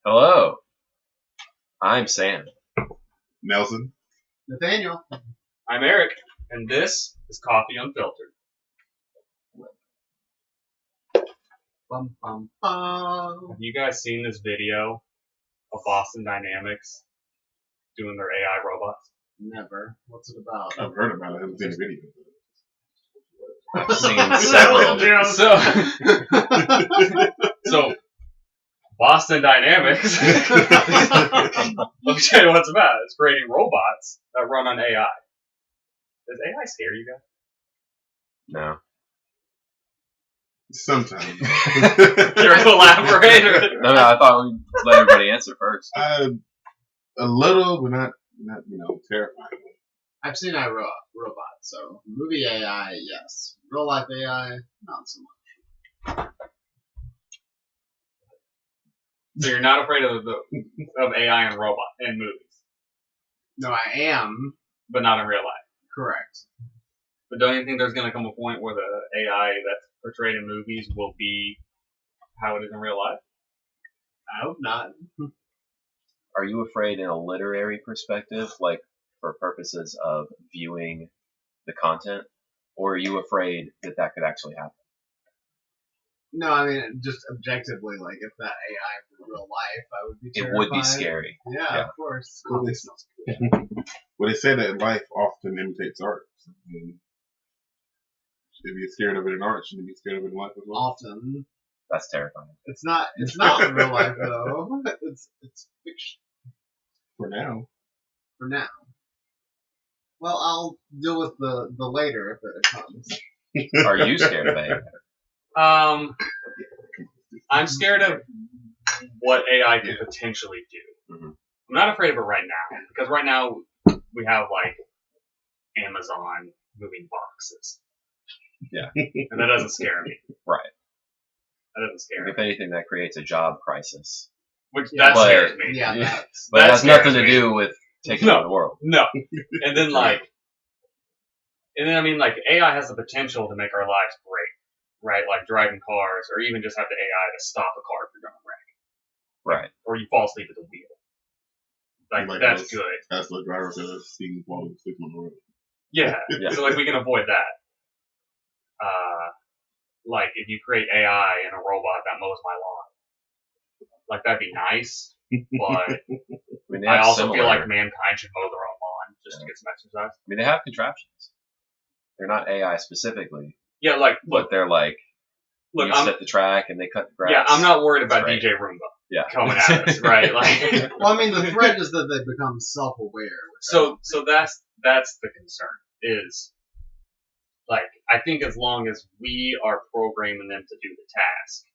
Hello, I'm Sam. Nelson. Nathaniel. I'm Eric, and this is Coffee Unfiltered. Bum, bum, bum. Have you guys seen this video of Boston Dynamics doing their AI robots? Never. What's it about? I've heard about it. I haven't seen a video. I've seen several. So Boston Dynamics, let me tell you what it's about. It's creating robots that run on AI. Does AI scare you guys? No. Sometimes. Care to elaborate? No, I thought we'd let everybody answer first. A little, but not terrifying. I've seen iRobot, so movie AI, yes. Real life AI, not so much. So you're not afraid of AI and robot in movies, No, I am but not in real life. correct. But don't you think there's going to come a point where the AI that's portrayed in movies will be how it is in real life? I hope not. Are you afraid in a literary perspective, like for purposes of viewing the content? Or are you afraid that that could actually happen? No, I mean, just objectively, like, if that AI were real life, I would be It terrified. would be scary. Yeah, of course. Well, they say that life often imitates art. So, I mean, if you're scared of it in art, shouldn't you be scared of it in life as well? Often. That's terrifying. It's not in real life, though. It's fiction For now. for now. Well, I'll deal with the later if it comes. Are you scared of AI? I'm scared of what AI could potentially do. Mhm. I'm not afraid of it right now, because right now we have, like, Amazon moving boxes. Yeah. And that doesn't scare me. Right. That doesn't scare me. If anything, that creates a job crisis. Which, Yeah, that but- scares me. Yeah, Yeah. that's... But it That has nothing scares to me. do with taking No. over the world. No. And then, like, AI has the potential to make our lives great, right? Like driving cars, or even just have the AI to stop a car if you're going to wreck, Right. or you fall asleep at the wheel. Like that's those good. Tesla drivers that are seeing falling asleep on the road. Yeah. Yeah. So, like, we can avoid that. Like, if you create AI and a robot that mows my lawn, like, that'd be nice, but I mean, they I have also similar, feel like mankind should mow their own lawn just to Yeah. get some exercise. I mean, they have contraptions. They're not AI specifically, Yeah, like, but look, they're like, you I'm, set the track and they cut the grass. yeah, I'm not worried about Right. DJ Roomba Yeah. coming at us, right? Like, Well, I mean, the threat is that they become self-aware. so that's the concern is, like, I think as long as we are programming them to do the task,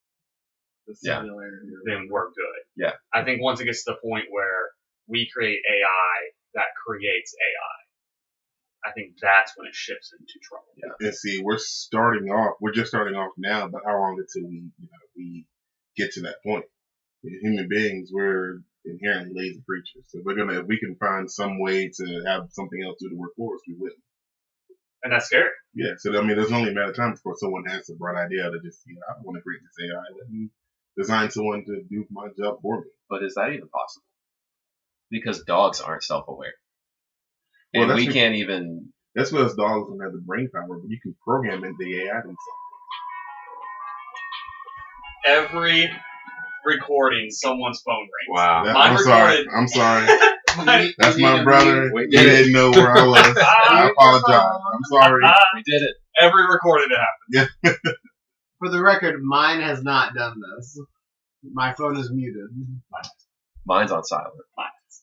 The Yeah. simulator. then we're good. Yeah. I think once it gets to the point where we create AI that creates AI, I think that's when it shifts into trouble. Yeah. And see, we're just starting off now, but how long until we get to that point? Human beings, we're inherently lazy creatures. So if we can find some way to have something else do the work for us, we will. And that's scary. Yeah, so I mean, there's only a matter of time before someone has a bright idea to just, I want to create this AI. Let me design someone to do my job for me. But is that even possible? Because dogs aren't self-aware. Well, And that's we because- can't even... That's because dogs don't have the brain power, but you can program in the AI themselves. Every recording, someone's phone rings. Wow. Mine recorded. I'm sorry. Mine- That's You need my to brother. We He did it. didn't know where I was. I apologize. I'm sorry. We did it. Every recording it happened. For the record, mine has not done this. My phone is muted. Mine's on silent.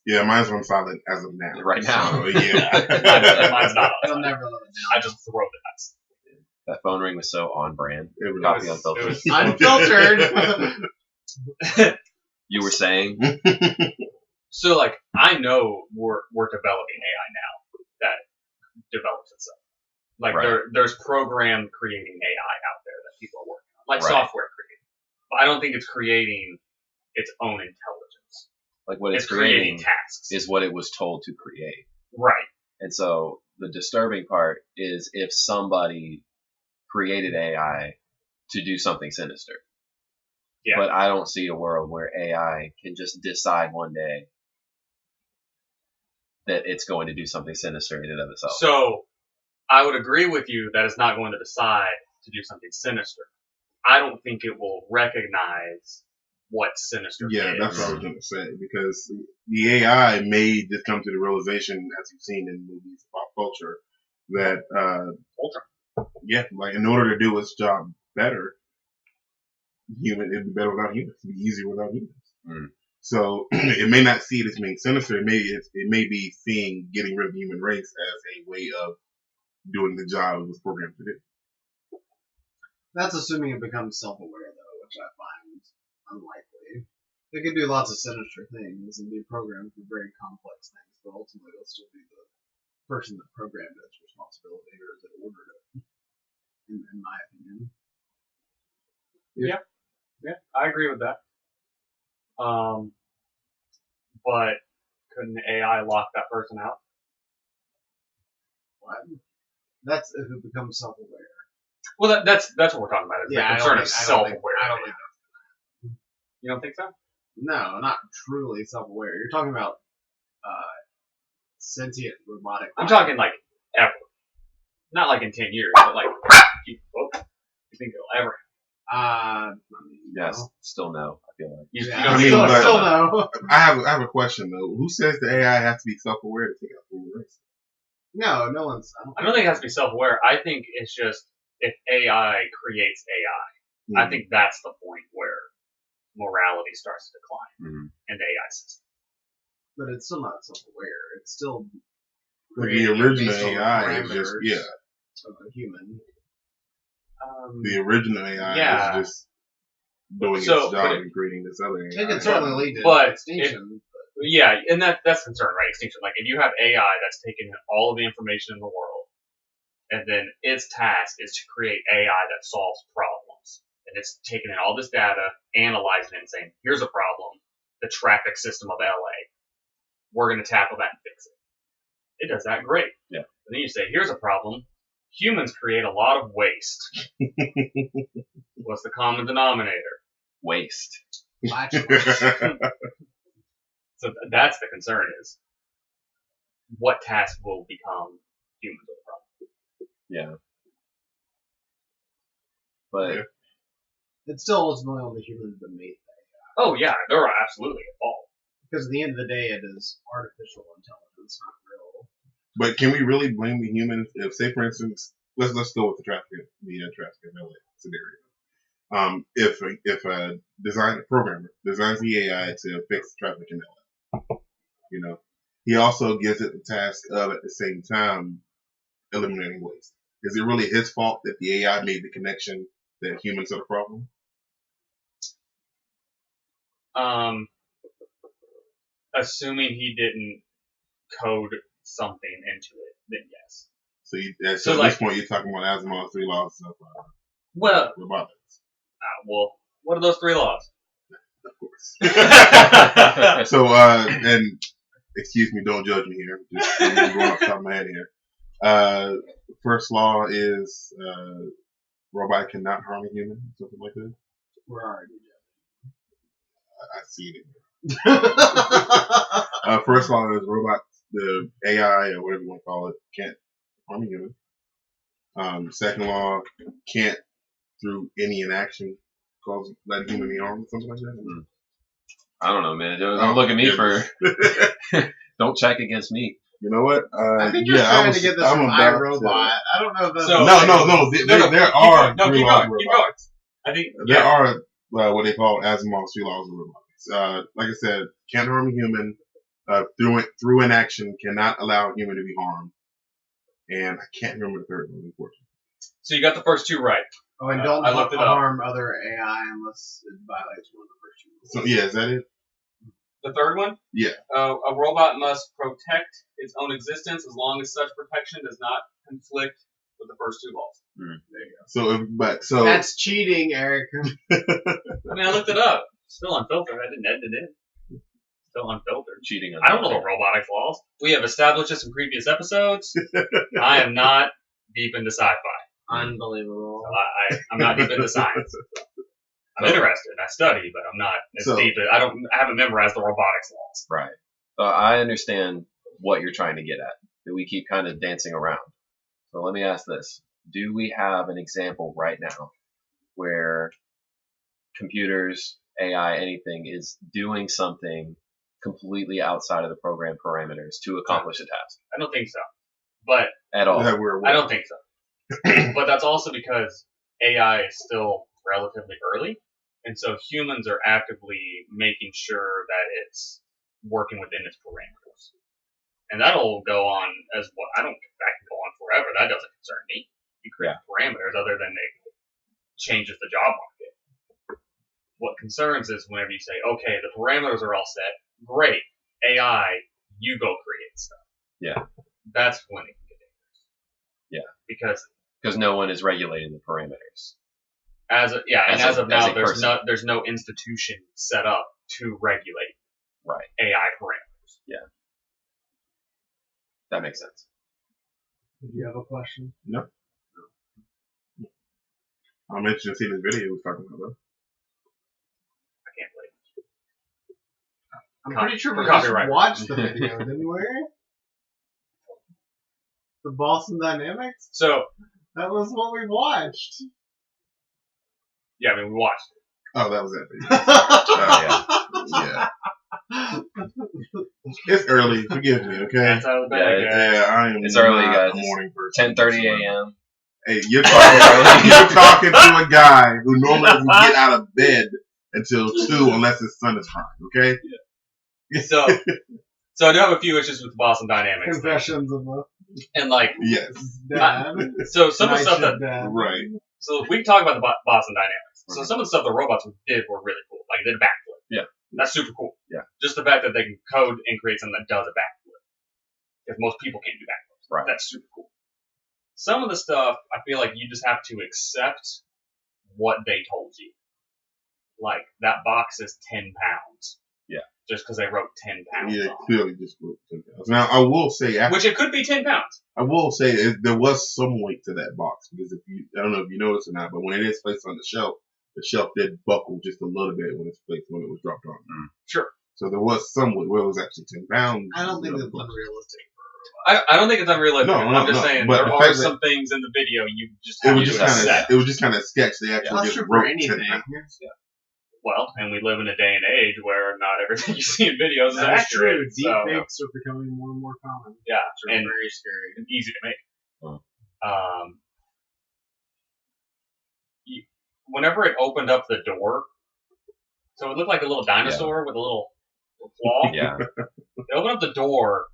Yeah, mine's on silent as of now. Right now. So, yeah. Mine's not. They'll On. never let it I just throw the nuts. That phone ring was so on brand. It was- Coffee It Unfiltered. was down. Unfiltered. You were saying? So, like, I know we're developing AI now that develops itself. Like, Right. there's program creating AI out there that people are working on, like Right. software creating. But I don't think it's creating its own intelligence. Like what it's creating creating tasks. is what it was told to create. Right. And so the disturbing part is if somebody created AI to do something sinister. Yeah. But I don't see a world where AI can just decide one day that it's going to do something sinister in and of itself. So I would agree with you that it's not going to decide to do something sinister. I don't think it will recognize what sinister Yeah, is. that's what I was going to say, because the AI may just come to the realization, as you've seen in movies about culture, that like in order to do its job better, it'd be better without humans. It'd be easier without humans. Mm. So it may not see it as being sinister. It may be seeing getting rid of the human race as a way of doing the job it was programmed to do. That's assuming it becomes self-aware, though, which I find unlikely. It can do lots of sinister things and be programmed for very complex things, but ultimately it'll still be the person that programmed its responsibility or that ordered it, in my opinion. Yeah, I agree with that. But couldn't the AI lock that person out? What? That's if it becomes self-aware. Well, that's what we're talking about. Is Yeah, the concern of self-aware. I don't think You don't think so? No, not truly self-aware. You're talking about sentient robotic. I'm talking like ever. Not like in 10 years, but like you think it'll ever? Yes, still no, I feel like. You Yeah, don't I think mean, it'll still ever? no. I have a question though. Who says the AI has to be self-aware to take out the human race? No one's. I don't think it has to be self-aware. I think it's just if AI creates AI, I think that's the point where morality starts to decline in the AI system. But it's still not self-aware. It's still But the creating original based on the AI is just parameters of a human. The original AI Yeah. is just doing its So, job but and creating this other AI. It can certainly lead to But extinction. Yeah, and that's concern, right? Extinction. Like if you have AI that's taking all of the information in the world, and then its task is to create AI that solves problems, and it's taking in all this data, analyzing it, and saying, "Here's a problem: the traffic system of LA. We're going to tackle that and fix it." It does that great. Yeah. And then you say, "Here's a problem: humans create a lot of waste. What's the common denominator? Waste. So that's the concern: is what task will become humans with the problem. Yeah. But It's still ultimately on the humans that made that. Oh yeah, they're absolutely at fault. Because at the end of the day, it is artificial intelligence, not real. But can we really blame the humans if, say, for instance, let's go with the traffic in LA scenario. If a programmer designs the AI to fix traffic in LA, he also gives it the task of at the same time eliminating waste. Is it really his fault that the AI made the connection that humans are the problem? Assuming he didn't code something into it, then yes. So, So at this point, you're talking about Asimov's 3 laws of robotics. Well, what are those 3 laws? Of course. So, and excuse me, don't judge me here. Just I'm going off the top of my head here. First law is robot cannot harm a human, something like that. Where are you? I see it. First law is the AI or whatever you want to call it, can't harm a human. Second law, can't through any inaction let a human be harmed, something like that. I don't know, man. Don't look at me for. Don't check against me. You know what? I think you're trying to get this from iRobot. I don't know if that's... No. There are 3 laws of keep robotics. I think There are what they call Asimov's 3 laws of robotics. Like I said, can't harm a human. Through inaction, cannot allow a human to be harmed. And I can't remember the third one, unfortunately. So you got the first 2 right. Oh, and don't I looked it up. harm other AI unless it violates one of the first 2 rules. So yeah, is that it? The third one? Yeah. A robot must protect its own existence as long as such protection does not conflict with the first 2 laws. There you go. So That's cheating, Eric. I mean, I looked it up. Still unfiltered. I didn't edit it in. Still unfiltered. Cheating. I don't know the robotics laws. We have established this in previous episodes. I am not deep into sci-fi. Unbelievable. I'm not deep into science. I'm interested. I study, but I'm not as deep. I haven't memorized the robotics laws. Right. I understand what you're trying to get at. That we keep kind of dancing around. So let me ask this: do we have an example right now where computers, AI, anything is doing something completely outside of the program parameters to accomplish a task? I don't think so. But at all. I don't think so. But that's also because AI is still relatively early, and so humans are actively making sure that it's working within its parameters. And that'll go on that can go on forever. That doesn't concern me. You create parameters other than it changes the job market. What concerns is whenever you say, okay, the parameters are all set, great, AI, you go create stuff. Yeah. That's when it can get dangerous. Yeah. Because no one is regulating the parameters. As of now, there's no institution set up to regulate AI parameters. Yeah. That makes sense. Do you have a question? No. I'm interested to see this video he was talking about. I can't believe it. I'm pretty sure we just watched the video, didn't we? The Boston Dynamics? So that was what we watched. Yeah, I mean, we watched it. Oh, that was it. Yeah. It's early. Forgive me, okay? That's out of the bag, I am. It's early, guys. A morning person. 10:30 a.m. Hey, you're talking to a guy who normally doesn't get out of bed until 2 unless his son is crying, okay? Yeah. So I do have a few issues with the Boston Dynamics. Confessions of a... And like... Yes. Dad. So some of the stuff that... Dad. Right. So we can talk about the Boston Dynamics. So some of the stuff the robots did were really cool. Like they did a backflip. Yeah. That's super cool. Yeah. Just the fact that they can code and create something that does a backflip. Because most people can't do backflips. Right. That's super cool. Some of the stuff, I feel like you just have to accept what they told you. Like, that box is 10 pounds. Yeah. Just because they wrote 10 pounds Yeah, on clearly just wrote 10 pounds. Now, I will say... Which it could be 10 pounds. I will say there was some weight to that box. Because I don't know if you noticed or not, but when it is placed on the shelf did buckle just a little bit when it was dropped on. Sure. So there was some weight where it was actually 10 pounds. I don't think that's unrealistic. I don't think it's unrealistic. No, I'm just saying but there are some things in the video you just have to accept. It was just kind of sketch. They actually just wrote 10 pounds. Yeah. Well, and we live in a day and age where not everything you see in videos is accurate. Deepfakes are becoming more and more common. Yeah, and very scary and easy to make. Whenever it opened up the door, so it looked like a little dinosaur with a little claw. Yeah. They opened up the door.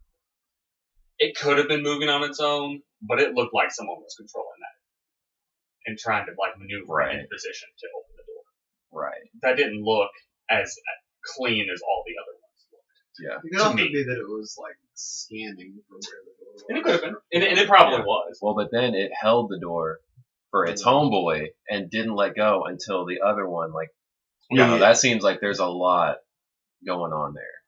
It could have been moving on its own, but it looked like someone was controlling that and trying to maneuver into position to open the door. Right. That didn't look as clean as all the other ones looked. Yeah. It could also be that it was scanning from where the door was. And it could have been. And it probably was. Well, but then it held the door for its homeboy and didn't let go until the other one, that seems like there's a lot going on there.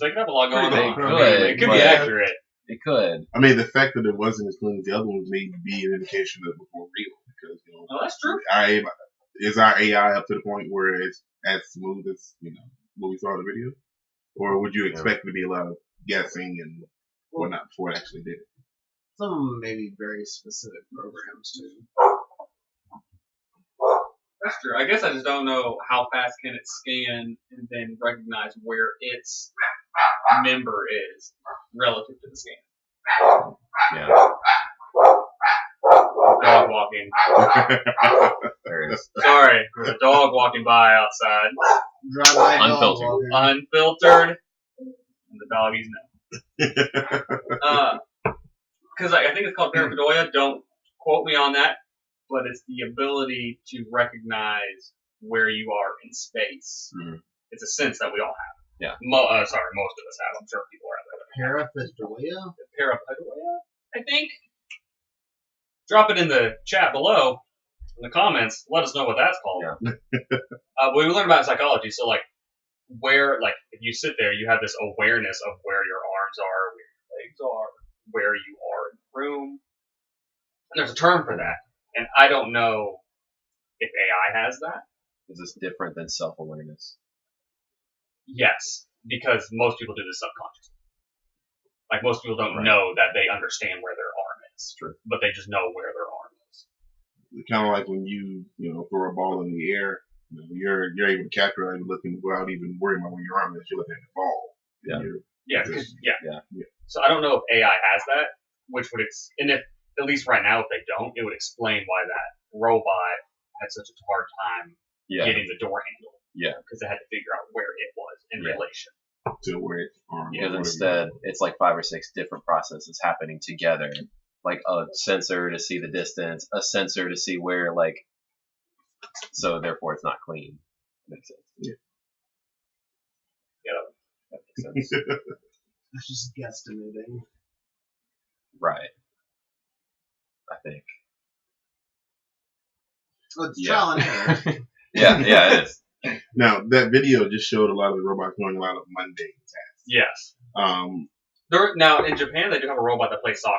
They could have a lot going on. It could be accurate. It could. I mean, the fact that it wasn't as clean as the other ones may be an indication that it was more real. Because, that's true. Is our AI up to the point where it's as smooth as, what we saw in the video? Or would you expect it to be a lot of guessing and whatnot before it actually did it? Some maybe very specific programs, too. That's true. I guess I just don't know how fast can it scan and then recognize where its member is relative to the scan. Yeah. Dog walking. There it is. Sorry, there's a dog walking by outside. Unfiltered. Unfiltered. And the doggies know. Because I think it's called pareidolia. Don't quote me on that. But it's the ability to recognize where you are in space. Mm-hmm. It's a sense that we all have. Yeah. Most of us have. I'm sure people are out there. Pareidolia? Pareidolia, I think. Drop it in the chat below, in the comments. Let us know what that's called. Yeah. We learned about psychology. So, if you sit there, you have this awareness of where your arms are, where your legs are, where you are in the room. And there's a term for that. And I don't know if AI has that. Is this different than self-awareness? Yes, because most people do this subconsciously. Like most people don't Right. know that they understand where their arm is, True. but they just know where their arm is. Kind of like when you throw a ball in the air, you're able to capture it looking without even worrying about where your arm is. You're looking at the ball. Yeah. Yeah, Just- yeah. Yeah. So I don't know if AI has that, which would and if at least right now if they don't, it would explain why that robot had such a hard time Yeah. getting the door handle. Yeah. Because they had to figure out where it was in Yeah. relation. to where its arm. Because instead, it's like 5 or 6 different processes happening together. Like a sensor to see the distance, a sensor to see where, like, so therefore it's not clean. Makes sense. Yeah. Yeah. That makes sense. It's just guesstimating. Right. I think. Oh, it's Yeah. trial and error. Yeah, it is. Now that video just showed a lot of the robots doing a lot of mundane tasks. Yes. Um, Now in Japan they do have a robot that plays soccer.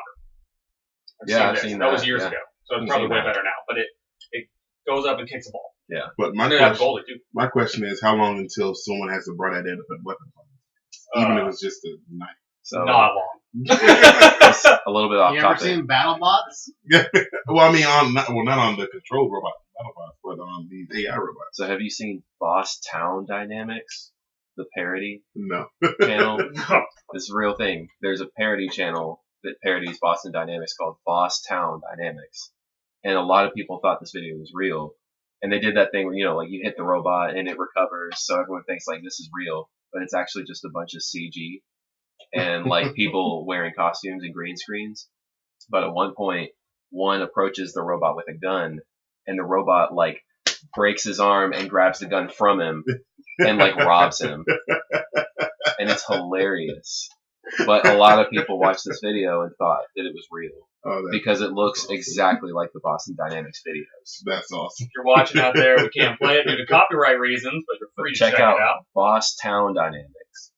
I've this. seen That was that, years yeah. ago, so it's I've probably seen way that. better now. But it goes up and kicks the ball. but And they have a goalie too. my question is, how long until someone has to bring that in to put weapons on it? Even if it's just a knife. So Not long. just a little bit off You ever topic. seen BattleBots? Well, I mean, not on the control robots, but on these AI robots. So have you seen Boss Town Dynamics? The parody No. channel? This is a real thing. There's a parody channel that parodies Boston Dynamics called Boss Town Dynamics. And a lot of people thought this video was real. And they did that thing where, like you hit the robot and it recovers, so everyone thinks like this is real. But it's actually just a bunch of CG and like people wearing costumes and green screens. But at one point, one approaches the robot with a gun, and the robot like breaks his arm and grabs the gun from him and like robs him. And it's hilarious. But a lot of people watched this video and thought that it was real because it looks exactly like the Boston Dynamics videos. That's awesome. If you're watching out there, we can't play it due to copyright reasons, but you're free to check it out. Boss Town Dynamics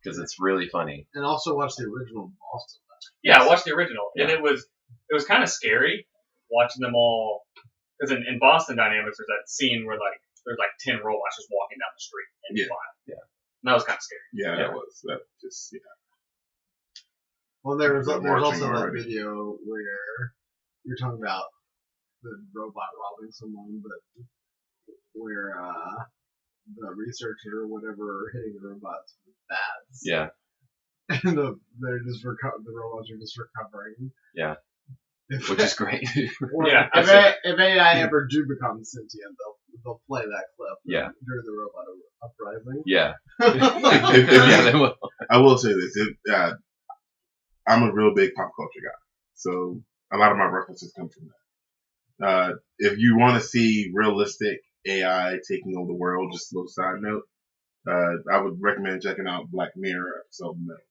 because it's really funny. And also watch the original Boston. Yeah, I watched the original, and Yeah. it was kind of scary watching them all. Because in Boston Dynamics, there's that scene where like there's like 10 robots just walking down the street and Yeah. flying. Yeah. And that was kind of scary. Yeah, Yeah. that just Well, there's They're also marching that already. video where you're talking about the robot robbing someone, but where the researcher or whatever hitting the robots with bats. Yeah, And they're just the robots are just recovering. Yeah. If, which is great. or Yeah, if AI ever do become sentient, they'll play that clip. Yeah. During the robot uprising. Yeah. If Yeah, they will. I will say this. I'm a real big pop culture guy, so a lot of my references come from that. If you want to see realistic AI taking over the world, just a little side note, I would recommend checking out Black Mirror episode Metal.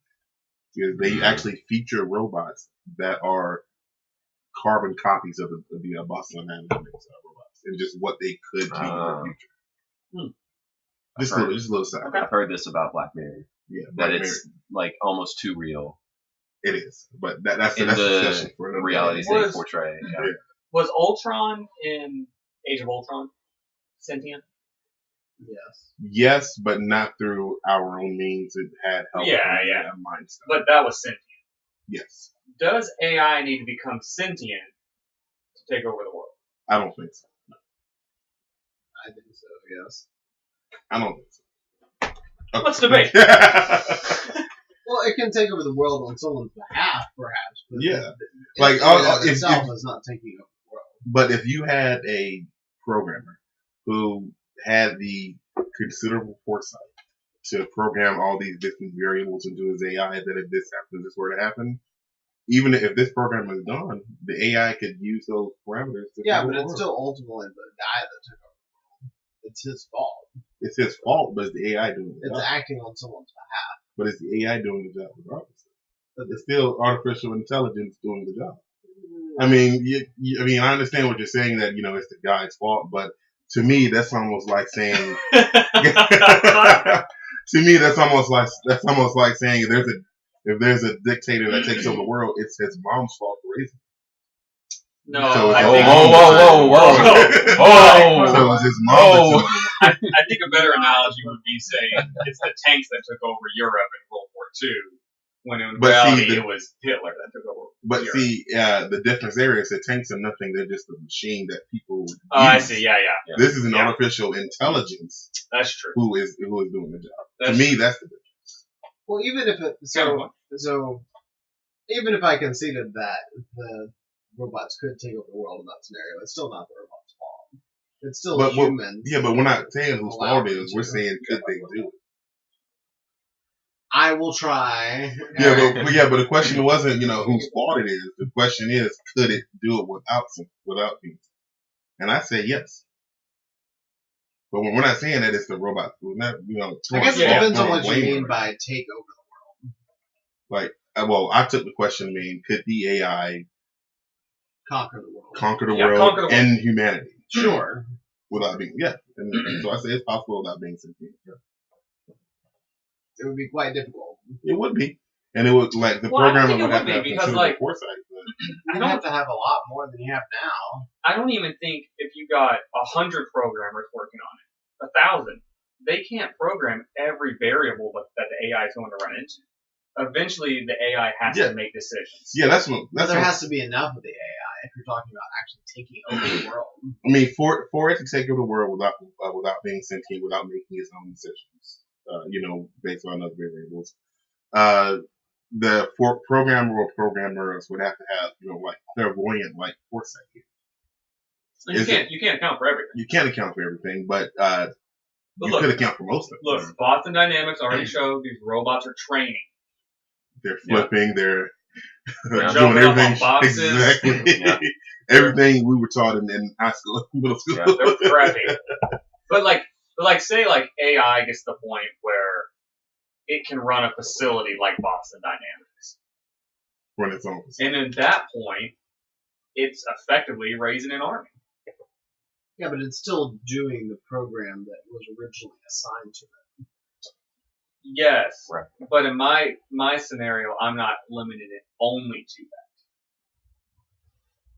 Because they actually feature robots that are carbon copies of the Boston Dynamics robots, and just what they could be in the future. Just a little side. I've heard this about Black Mirror. Yeah, That Black Mirror. it's like almost too real It is, but that's in a the session for another realities day. they Was- portray. Yeah. Yeah. Was Ultron in Age of Ultron sentient? Yes. Yes, but not through our own means. It had help. Yeah, from yeah. mind stuff. But that was sentient. Yes, Does AI need to become sentient to take over the world? I don't think so. I think so, yes. I don't think so. Let's debate. Well, it can take over the world on someone's behalf, perhaps. But Yeah. it, Like, in and of if- itself is not taking over the world. But if you had a programmer who had the considerable foresight to program all these different variables into his AI, that if this happens, this were to happen, even if this program is gone, the AI could use those parameters to Yeah, control but the it's world. still ultimately the guy that took over the world. It's his fault. It's his fault, but it's the AI doing the It's job. acting on someone's behalf. But it's the AI doing the job regardless. But It's still artificial intelligence doing the job. I mean, I understand what you're saying that it's the guy's fault, but to me, that's almost like saying. To me, that's almost like saying if there's a dictator that takes over the world, it's his mom's fault for raising him. No, So it's I his think, whoa. So it was his mom that took over. I think a better analogy would be saying it's the tanks that took over Europe in World War II, when in But see, reality it was Hitler that took over But Europe. see, the difference there is that tanks are nothing. They're just a machine that people use. Oh, I see. Yeah. This is an Yeah. artificial intelligence That's true. who is doing the job. That's To me, that's the difference. Well, even if it so even if I conceded that the robots could take over the world in that scenario, it's still not the robot's fault. It's still humans. Yeah, but we're not saying whose fault it is. to. We're saying could they do it? I will try. But the question wasn't whose fault it is. The question is could it do it without people? And I say yes. But when we're not saying that it's the robot. We're not, I guess it depends on what you mean by take over the world. Well, I took the question to mean could the AI conquer the world, conquer the world and humanity? Sure. Without being and so I say it's possible without being sentient. Yeah. It would be quite difficult. It would be, and it would the programmer would have to have considerable foresight. You don't have to have a lot more than you have now. I don't even think if you got 100 programmers working on it, 1,000, they can't program every variable that the AI is going to run into. Eventually, the AI has to make decisions. Yeah, that's there has to be enough of the AI if you're talking about actually taking over the world. I mean, for it to take over the world without being sentient, without making its own decisions, based on other variables, the programmer or programmers would have to have clairvoyant foresight. You can't account for everything. You can't account for everything, but you could account for most of it. Look, Boston Dynamics already showed these robots are training. They're flipping. They're doing everything up on boxes. Exactly. Everything we were taught in high school, middle school. Yeah, they're prepping. But say AI gets to the point where it can run a facility like Boston Dynamics. Run its own facility. And at that point, it's effectively raising an army. Yeah, but it's still doing the program that was originally assigned to it. Yes, right. But in my scenario, I'm not limiting it only to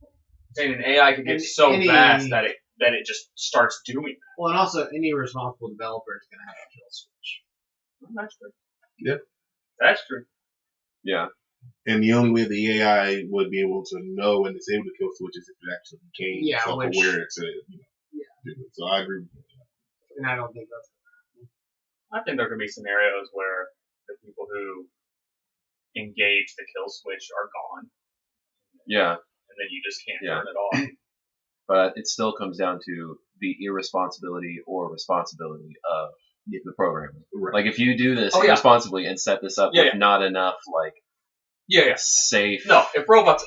that. Saying an AI could get so vast that it just starts doing that. Well, and also any responsible developer is going to have a kill switch. Well, that's true. Yeah, that's true. Yeah. And the only way the AI would be able to know and disable the kill switch is if it actually became self-aware to do it. So I agree with you. And I don't think that's. I think there could be scenarios where the people who engage the kill switch are gone. Yeah. And then you just can't turn it off. But it still comes down to the irresponsibility or responsibility of the programmer. Right. Like if you do this irresponsibly and set this up with not enough safe. No, if robots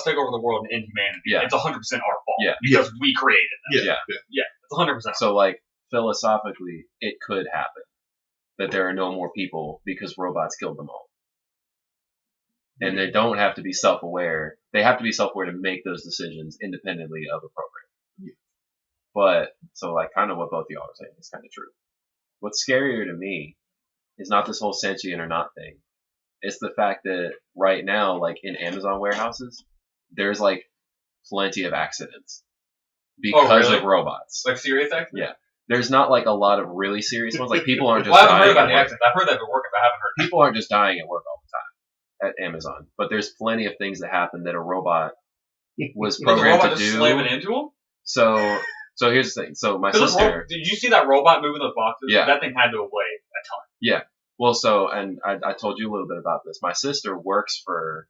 take over the world and end humanity, it's 100% our fault. Because we created them. Yeah. It's 100%. So philosophically, it could happen that there are no more people because robots killed them all. And they don't have to be self-aware. They have to be self-aware to make those decisions independently of a program. Yeah. But, so kind of what both of y'all are saying is kind of true. What's scarier to me is not this whole sentient or not thing. It's the fact that right now, in Amazon warehouses, there's plenty of accidents because of robots. Serious accidents? Yeah. There's not a lot of really serious ones. People aren't just I haven't dying. heard about the accidents. I've heard that at work, but I haven't heard. People aren't just dying at work all the time at Amazon. But there's plenty of things that happen that a robot was programmed to do. Slamming into them? So here's the thing. So my sister. Did you see that robot moving those boxes? Yeah. That thing had to have weighed a ton. Yeah. Well, and I told you a little bit about this. My sister works for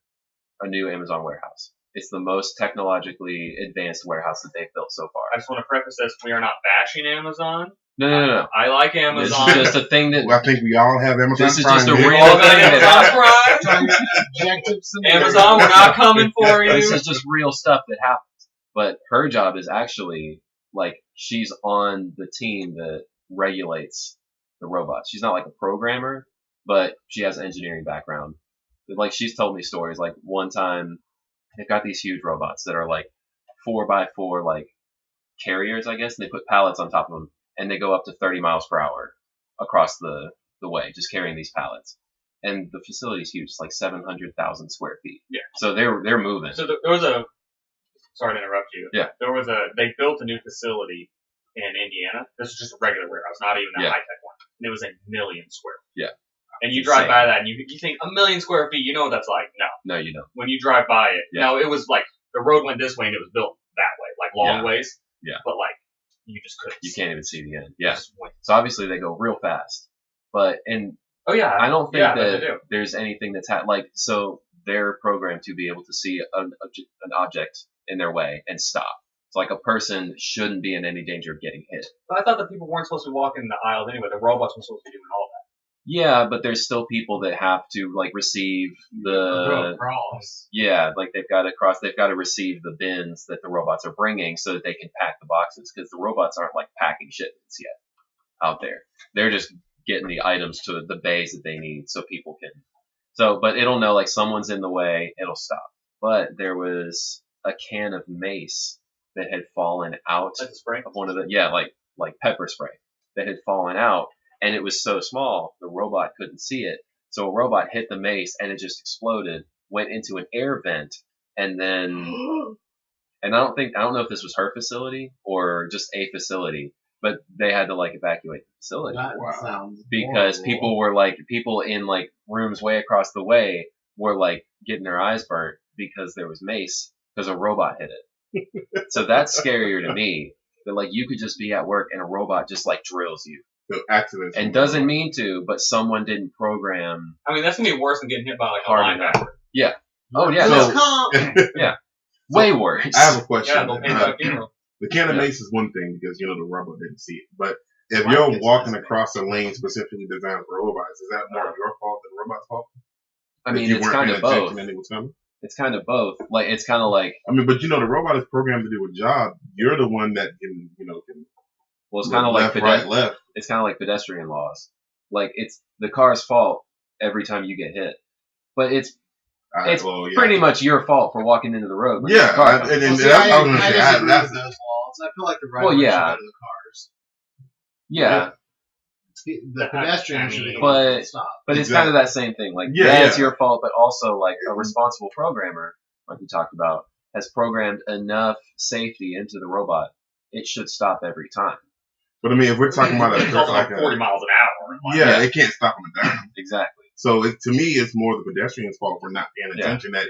a new Amazon warehouse. It's the most technologically advanced warehouse that they've built so far. I just want to preface this: we are not bashing Amazon. No. I like Amazon. This is just a thing that. Well, I think we all have Amazon. This is Prime just a here. real thing. Amazon, we're not coming for you. This is just real stuff that happens. But her job is actually she's on the team that regulates the robots. She's not a programmer, but she has an engineering background. She's told me stories. One time, they've got these huge robots that are 4x4 carriers, I guess, and they put pallets on top of them, and they go up to 30 miles per hour across the way, just carrying these pallets. And the facility is huge. It's 700,000 square feet. Yeah. So they're moving. So there was sorry to interrupt you. Yeah. They built a new facility in Indiana. This is just a regular warehouse, not even a high-tech one. And it was 1 million square feet. Yeah. And you drive by that and you think 1 million square feet, you know what that's like. No. No, you don't. When you drive by it, Yeah. now it was like the road went this way and it was built that way, like long ways. Yeah. But like, you just couldn't. You can't even see the end. Yeah. Just went. So obviously they go real fast. But, Oh yeah. I don't think that that there's anything that's so they're programmed to be able to see an object in their way and stop. So like a person shouldn't be in any danger of getting hit. But I thought that people weren't supposed to be walking in the aisles anyway. The robots were supposed to be doing all that. Yeah, but there's still people that have to like receive the cross. Yeah, like they've got to receive the bins that the robots are bringing so that they can pack the boxes, because the robots aren't like packing shipments yet out there. They're just getting the items to the bays that they need so people can. But it'll know like someone's in the way, it'll stop. But there was a can of mace that had fallen out Like the spray? of one of the like pepper spray that had fallen out, and it was so small the robot couldn't see it. So a robot hit the mace and it just exploded, went into an air vent, and then and I don't know if this was her facility or just a facility, but they had to like evacuate the facility. That sounds Because horrible. people in like rooms way across the way were like getting their eyes burnt because there was mace because a robot hit it. So that's scarier to me. That like you could just be at work and a robot just like drills you. So accidents. And doesn't mean to, but someone didn't program. I mean, that's gonna be worse than getting hit by like a Hard linebacker. Yeah. Oh yeah. So- Way worse. I have a question. Yeah, they'll pay by funeral. The can of mace is one thing because the robot didn't see it. But if you're walking across a lane specifically designed for robots, is that more your fault than the robot's fault? I mean, it's kind of both. And it was coming? It's kind of both. Like it's kind of like. I mean, but the robot is programmed to do a job. You're the one that can, can. Well, it's kind of like right, left. It's kind of like pedestrian laws. Like it's the car's fault every time you get hit, but it's pretty much your fault for walking into the road. Yeah, I disagree with those laws. I feel like the right should go to the cars. Yeah. The pedestrian should be but stop. But it's kind of that same thing. Like it's your fault, but also like a responsible programmer, like we talked about, has programmed enough safety into the robot. It should stop every time. But I mean, if we're talking about like 40 miles an hour, it can't stop them down. Exactly. So to me, it's more the pedestrian's fault for not paying attention. That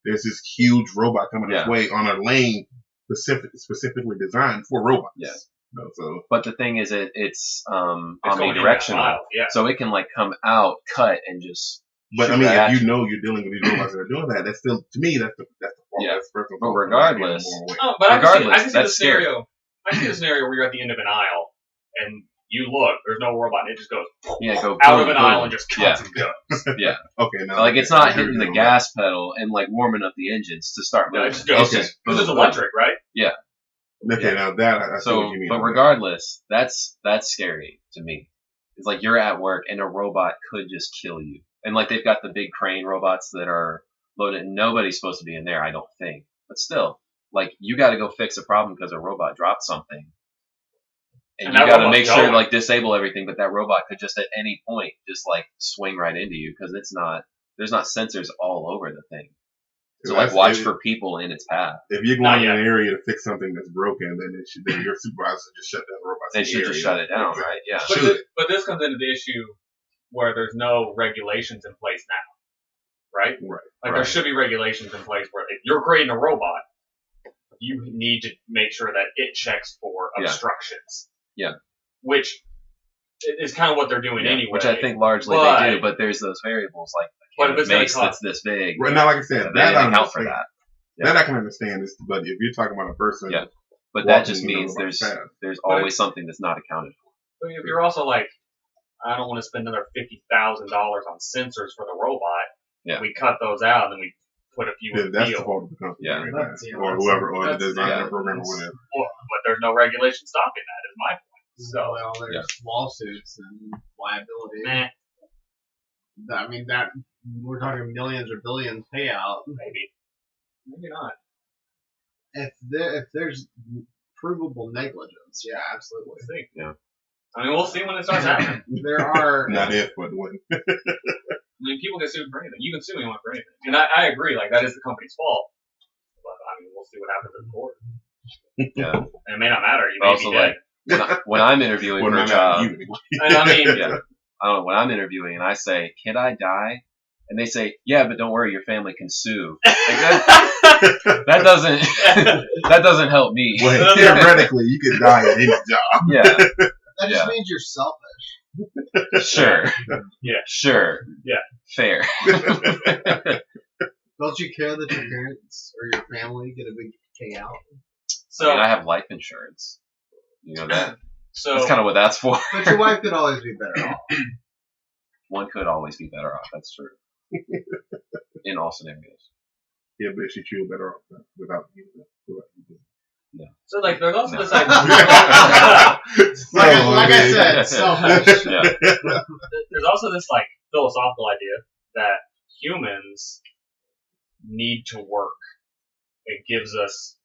there's this huge robot coming this way on a lane specifically designed for robots. Yeah. But the thing is, it's omnidirectional, so it can like come out, cut, and just. But I mean, if you're dealing with these robots that are doing that, that's still to me that's the fault. Yeah. That's the but regardless, I can see the scary. scenario. I see the scenario where you're at the end of an aisle and you look, there's no robot, and it just goes out of an aisle and just cuts and goes. Yeah. Okay. Now like it's not hitting the gas pedal and like warming up the engines to start moving. No, it just goes. Because it's electric, right? Yeah. Okay. Now that I see what you mean. But regardless, that's scary to me. It's like you're at work and a robot could just kill you. And like they've got the big crane robots that are loaded. Nobody's supposed to be in there, I don't think. But still, like you got to go fix a problem because a robot dropped something, and you got to make sure like disable everything. But that robot could just at any point just like swing right into you because there's not sensors all over the thing. So like watch for people in its path. If you're going in an area to fix something that's broken, then your supervisor just shut that robot. They should just shut it down, right? Yeah. But this comes into the issue where there's no regulations in place now, right? Right. Like there should be regulations in place where if you're creating a robot, you need to make sure that it checks for obstructions. Yeah. Which is kind of what they're doing anyway. Which I think largely they do, but there's those variables like a mace that's this big. Right now, like I said, that I account for that. That I can understand. But if you're talking about a person, but that just means there's always something that's not accounted for. But if you're also like, I don't want to spend another $50,000 on sensors for the robot. Yeah. We cut those out, and then we put a few in the that's field. the fault of the company, or whoever, or the designer, program, or whatever. But there's no regulation stopping that. Is my point. So there's lawsuits and liability. I mean, that we're talking millions or billions payout. Maybe not. If there's provable negligence, yeah, absolutely. Yeah. I mean, we'll see when it starts happening. There are not if, but when. I mean, people get sued for anything. You can sue anyone for anything, and I agree. Like that is the company's fault. But I mean, we'll see what happens in court. Yeah. And it may not matter. You But may also, be dead. when I'm interviewing Well, for a not job, you anyway. And I mean, yeah, I don't know, when I'm interviewing and I say, "Can I die?" and they say, "Yeah, but don't worry, your family can sue." Like that doesn't that doesn't help me. Well, theoretically, you could die at any job. Yeah, That just Yeah. means you're selfish. sure, Yeah. sure, Yeah. fair. Don't you care that your parents or your family get a big payout? I mean, so I have life insurance. You know that. so That's kind of what that's for. But your wife could always be better off. One could always be better off. That's true. In all scenarios. Yeah, but she feel better off without you. so like there's also this Like idea. I said, selfish. Yeah. There's also this like philosophical idea that humans need to work. It gives us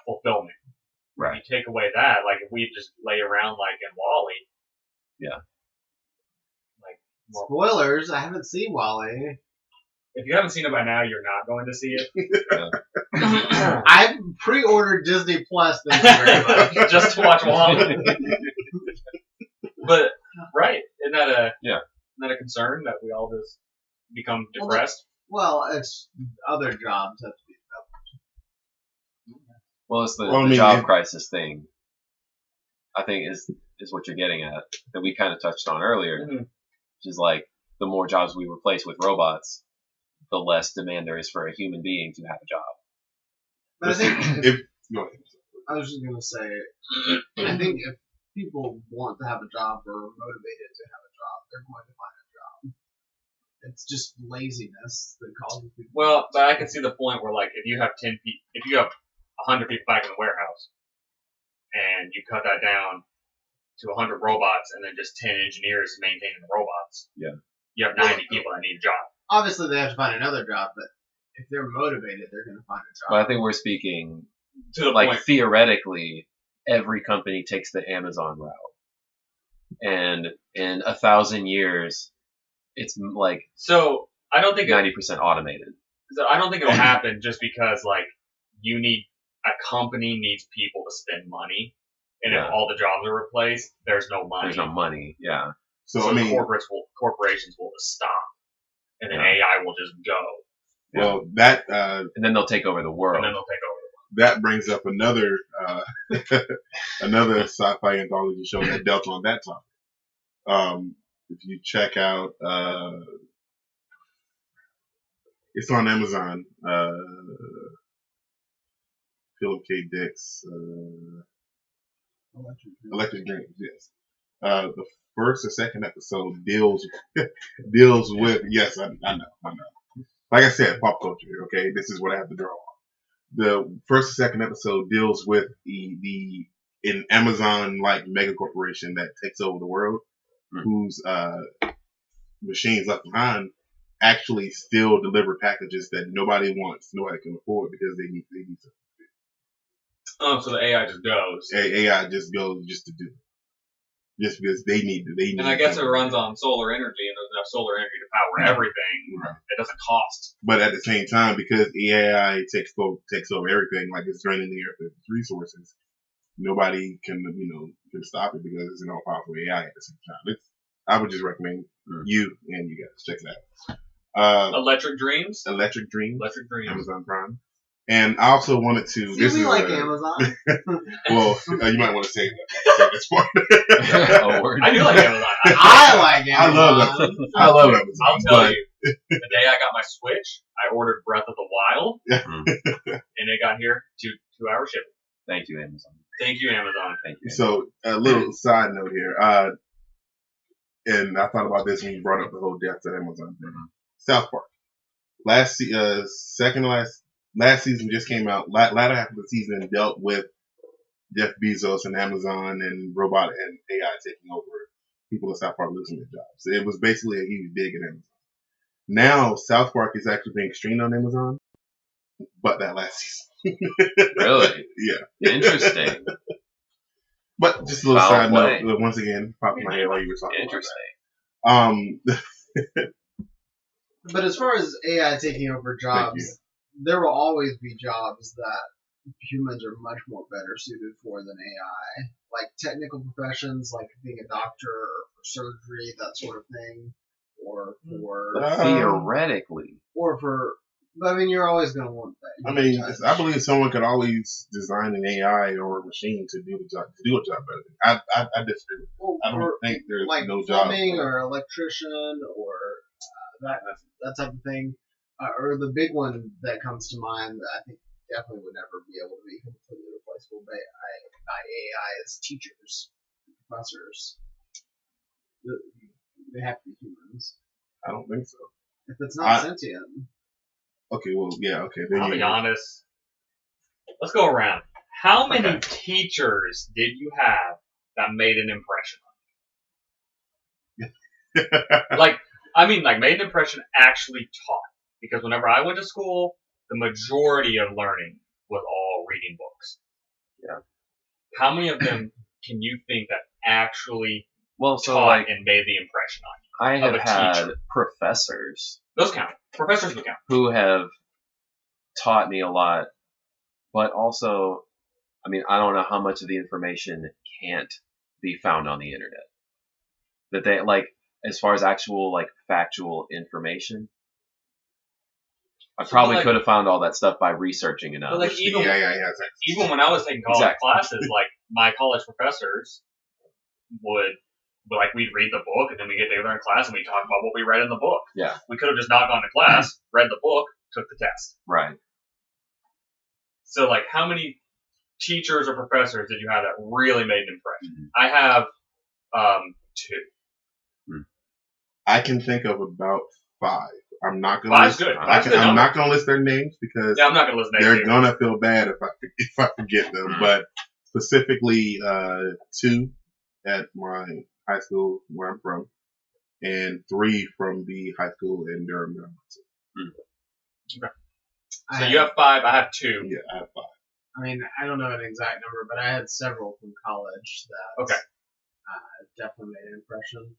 fulfillment. Right. You take away that, like if we just lay around like in Wall-E. Yeah. Like, well, Spoilers, I haven't seen Wally. if you haven't seen it by now, you're not going to see it. I've pre-ordered Disney Plus, thank you very much. Just to watch Wall-E. But right, isn't that a concern that we all just become Well, depressed? Well, it's other jobs have to be Well, it's the, Well, I the mean, job if- crisis thing. I think is what you're getting at that we kind of touched on earlier, Mhm. which is like the more jobs we replace with robots, the less demand there is for a human being to have a job. But I think If go ahead. I was just gonna say, I think if people want to have a job or are motivated to have a job, they're going to find a job. It's just laziness that causes people. Well, but I can see the point where like if you have 10 people, if you have 100 people back in the warehouse, and you cut that down to 100 robots, and then just 10 engineers maintaining the robots. Yeah. You have 90 people that need a job. Obviously, they have to find another job, but if they're motivated, they're going to find a job. But I think we're speaking To the like point. theoretically, every company takes the Amazon route, and in 1,000 years, it's like So I don't think 90% automated. it'll happen just because like a company needs people to spend money, and Yeah. if all the jobs are replaced, there's no money. There's no money. Yeah. So I mean, corporations will just stop, and then Yeah. AI will just go, well, that And then they'll take over the world. and then they'll take over. that brings up another another sci-fi anthology show that dealt on that topic. If you check out, it's on Amazon. Philip K. Dick's Electric Dreams. Yes. The first or second episode deals with yes, I know. Like I said, pop culture. Okay, this is what I have to draw on. The first and second episode deals with the an Amazon like mega corporation that takes over the world, whose machines left behind actually still deliver packages that nobody wants, nobody can afford because they need something. Oh, so the AI just goes. AI just goes just to do it. Just because they need. And I guess it runs on solar energy, and there's enough solar energy to power everything. Right. It doesn't cost. But at the same time, because the AI takes over everything, like it's draining the earth of its resources, nobody can stop it because it's an all powerful AI at the same time. I would just recommend you and you guys check it out. Electric Dreams. Electric Dreams, Electric Dreams. Amazon Prime. And I also wanted to. See, we like Amazon. Well, you might want to say this part. Oh, word. I do like Amazon. I like Amazon. I love Amazon. I'll tell you, the day I got my Switch, I ordered Breath of the Wild, and it got here 2-hour shipping. Thank you, Amazon. Thank you, Amazon. Thank you. So a little side note here, and I thought about this when you brought up the whole death of Amazon thing. South Park, last season just came out. Latter half of the season dealt with Jeff Bezos and Amazon and robot and AI taking over people in South Park losing their jobs. It was basically a huge dig at Amazon. Now South Park is actually being streamed on Amazon, but that last season. Really? Yeah. Interesting. But just a little Foul side play. note, once again, popped in my head while you were talking Interesting. about that. But as far as AI taking over Thank you. jobs, there will always be jobs that humans are much more better suited for than AI. Like technical professions, like being a doctor or for surgery, that sort of thing, or for Theoretically. But I mean, you're always going to want that. I mean, I believe someone could always design an AI or a machine to do a job better. I disagree. I don't think there's like no job. plumbing or electrician or that type of thing, or the big one that comes to mind that I think definitely would never be able to be completely replaceable by AI is teachers, professors. They have to be humans. I don't think so. If it's not sentient. Okay, well, yeah, okay. I'll be honest. Let's go around. How many teachers did you have that made an impression on you? Made an impression actually taught. Because whenever I went to school, the majority of learning was all reading books. Yeah. How many of them can you think that actually taught and made the impression on you? I have had professors. Those count. Professors would count. Who have taught me a lot, but also, I mean, I don't know how much of the information can't be found on the internet. That they, like, as far as actual, like, factual information, I probably could have found all that stuff by researching enough. But like even when I was taking college classes, like my college professors would, we'd read the book and then we get together in class and we talk about what we read in the book. Yeah. We could have just not gone to class, read the book, took the test. Right. So like, how many teachers or professors did you have that really made an impression? I have 2. I can think of about 5. I'm not gonna. Five's good. I'm not gonna list their names because I'm not gonna list names. They're gonna feel bad if I forget them. But specifically, 2 at my high school where I'm from, and 3 from the high school in Durham. Okay. So you have 5. I have 2. Yeah, I have 5. I mean, I don't know an exact number, but I had several from college that definitely made an impression.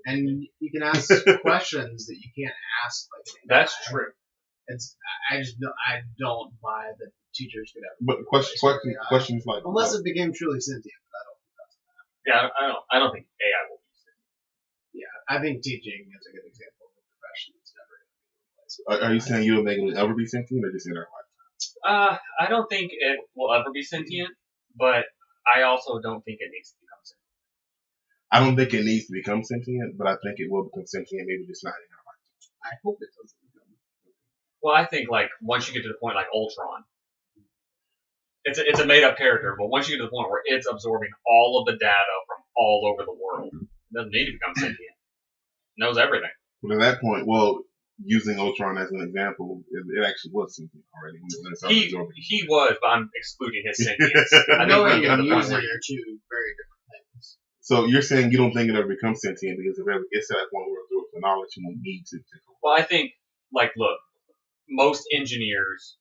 And you can ask questions that you can't ask. That's true. I don't buy that teachers could ever. But questions like unless it became truly sentient. But I don't think that's gonna happen. Yeah, I don't think AI will be sentient. Yeah, I think teaching is a good example of a profession that's never going to be replaced. Are you saying you don't think it will ever be sentient, or just in our lifetime? I don't think it will ever be sentient, but I also don't think it needs to become sentient. I don't think it needs to become sentient, but I think it will become sentient, maybe just not in our lifetime. I hope it doesn't become. Well, I think like once you get to the point like Ultron, it's a made up character, but once you get to the point where it's absorbing all of the data from all over the world, it doesn't need to become sentient. It knows everything. But at that point, using Ultron as an example, it actually was sentient already. He was, but I'm excluding his sentience. I know think and using are 2 very different things. So you're saying you don't think it ever becomes sentient because if it ever gets to that point where it absorbs the knowledge, you won't need to. Well, I think, look, most engineers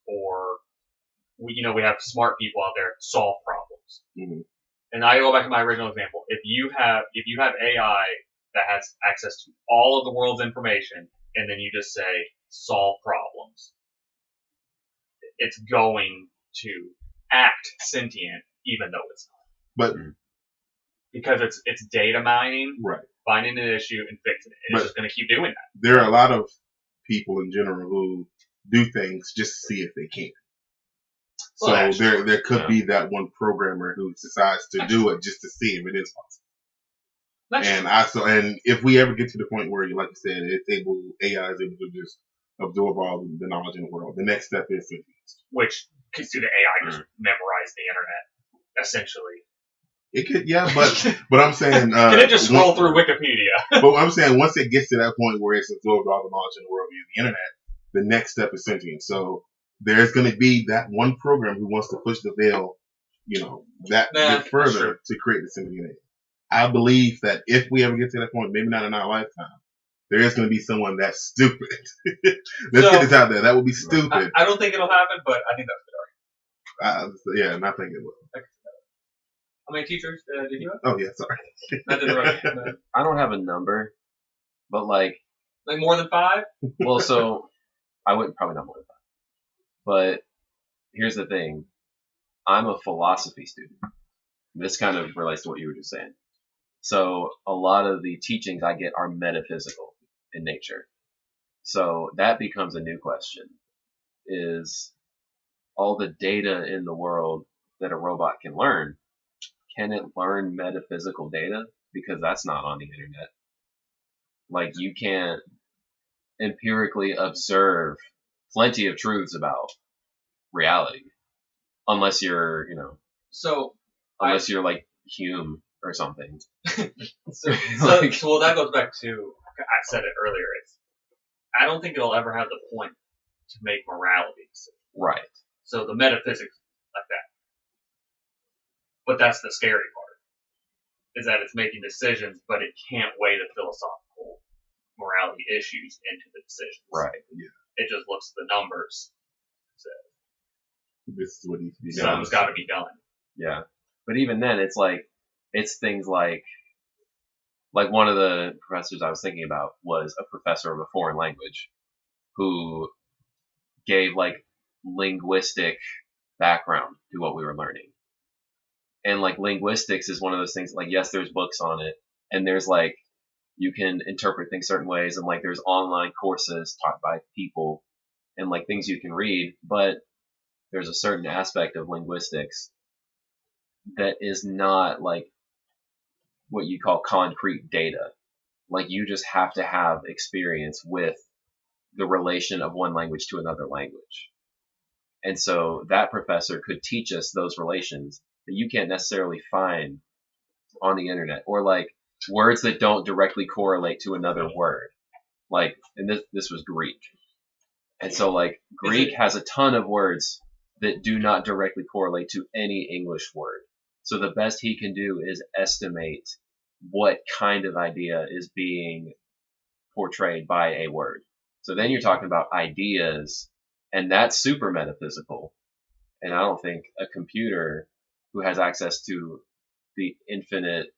we have smart people out there solve problems. Mm-hmm. And I go back to my original example. If you have AI that has access to all of the world's information, and then you just say solve problems, it's going to act sentient, even though it's not. But because it's data mining, right, finding an issue and fixing it. And it's just going to keep doing that. There are a lot of people in general who do things just to see if they can. Well, so there could be that one programmer who decides to do it just to see if it is possible. And if we ever get to the point where, like you said, AI is able to just absorb all the knowledge in the world, the next step is sentience. Which could do the AI just memorize the internet, essentially. It could, yeah, but I'm saying can it just scroll through Wikipedia? But I'm saying once it gets to that point where it's absorbed all the knowledge in the world via the internet, the next step is sentience. So there's going to be that one program who wants to push the veil, that bit further to create the sentient AI. I believe that if we ever get to that point, maybe not in our lifetime, there is going to be someone that's stupid. Let's get this out there. That would be stupid. I don't think it'll happen, but I think that's a good argument. Yeah, and I think it will. How many teachers did you have? Oh, yeah, sorry. I don't have a number, but like more than 5? Well, so I wouldn't probably not more than 5. But here's the thing. I'm a philosophy student. This kind of relates to what you were just saying. So a lot of the teachings I get are metaphysical in nature. So that becomes a new question: is all the data in the world that a robot can learn, can it learn metaphysical data? Because that's not on the internet. Like, you can't empirically observe plenty of truths about reality unless you're, So, unless you're like Hume or something. so Like, well, that goes back to, I said it earlier. I don't think it'll ever have the point to make morality. right. So the metaphysics like that. But that's the scary part, is that it's making decisions, but it can't weigh the philosophical morality issues into the decisions. Right. It just looks at the numbers. So This is what needs to be done. something's got to be done. Yeah. But even then, it's things like one of the professors I was thinking about was a professor of a foreign language who gave like linguistic background to what we were learning. And like linguistics is one of those things, like, yes, there's books on it, and there's like, you can interpret things certain ways, and like there's online courses taught by people and like things you can read, but there's a certain aspect of linguistics that is not like what you call concrete data. Like, you just have to have experience with the relation of one language to another language. And so that professor could teach us those relations that you can't necessarily find on the internet, or like words that don't directly correlate to another word. Like, and this was Greek. And so like Greek has a ton of words that do not directly correlate to any English word. So the best he can do is estimate what kind of idea is being portrayed by a word. So then you're talking about ideas, and that's super metaphysical. And I don't think a computer who has access to the infinite,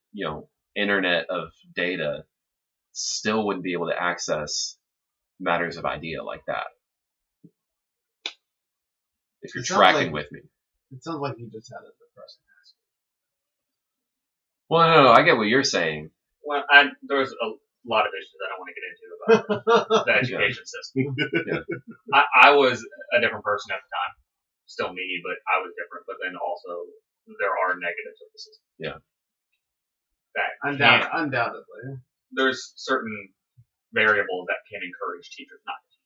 internet of data still wouldn't be able to access matters of idea like that. If you're tracking with me. It sounds like you just had a depressing aspect. Well, no, I get what you're saying. Well, there's a lot of issues I don't want to get into about the education system. Yeah. I was a different person at the time. Still me, but I was different. But then also, there are negatives of the system. Yeah. Undoubtedly. There's certain variables that can encourage teachers not to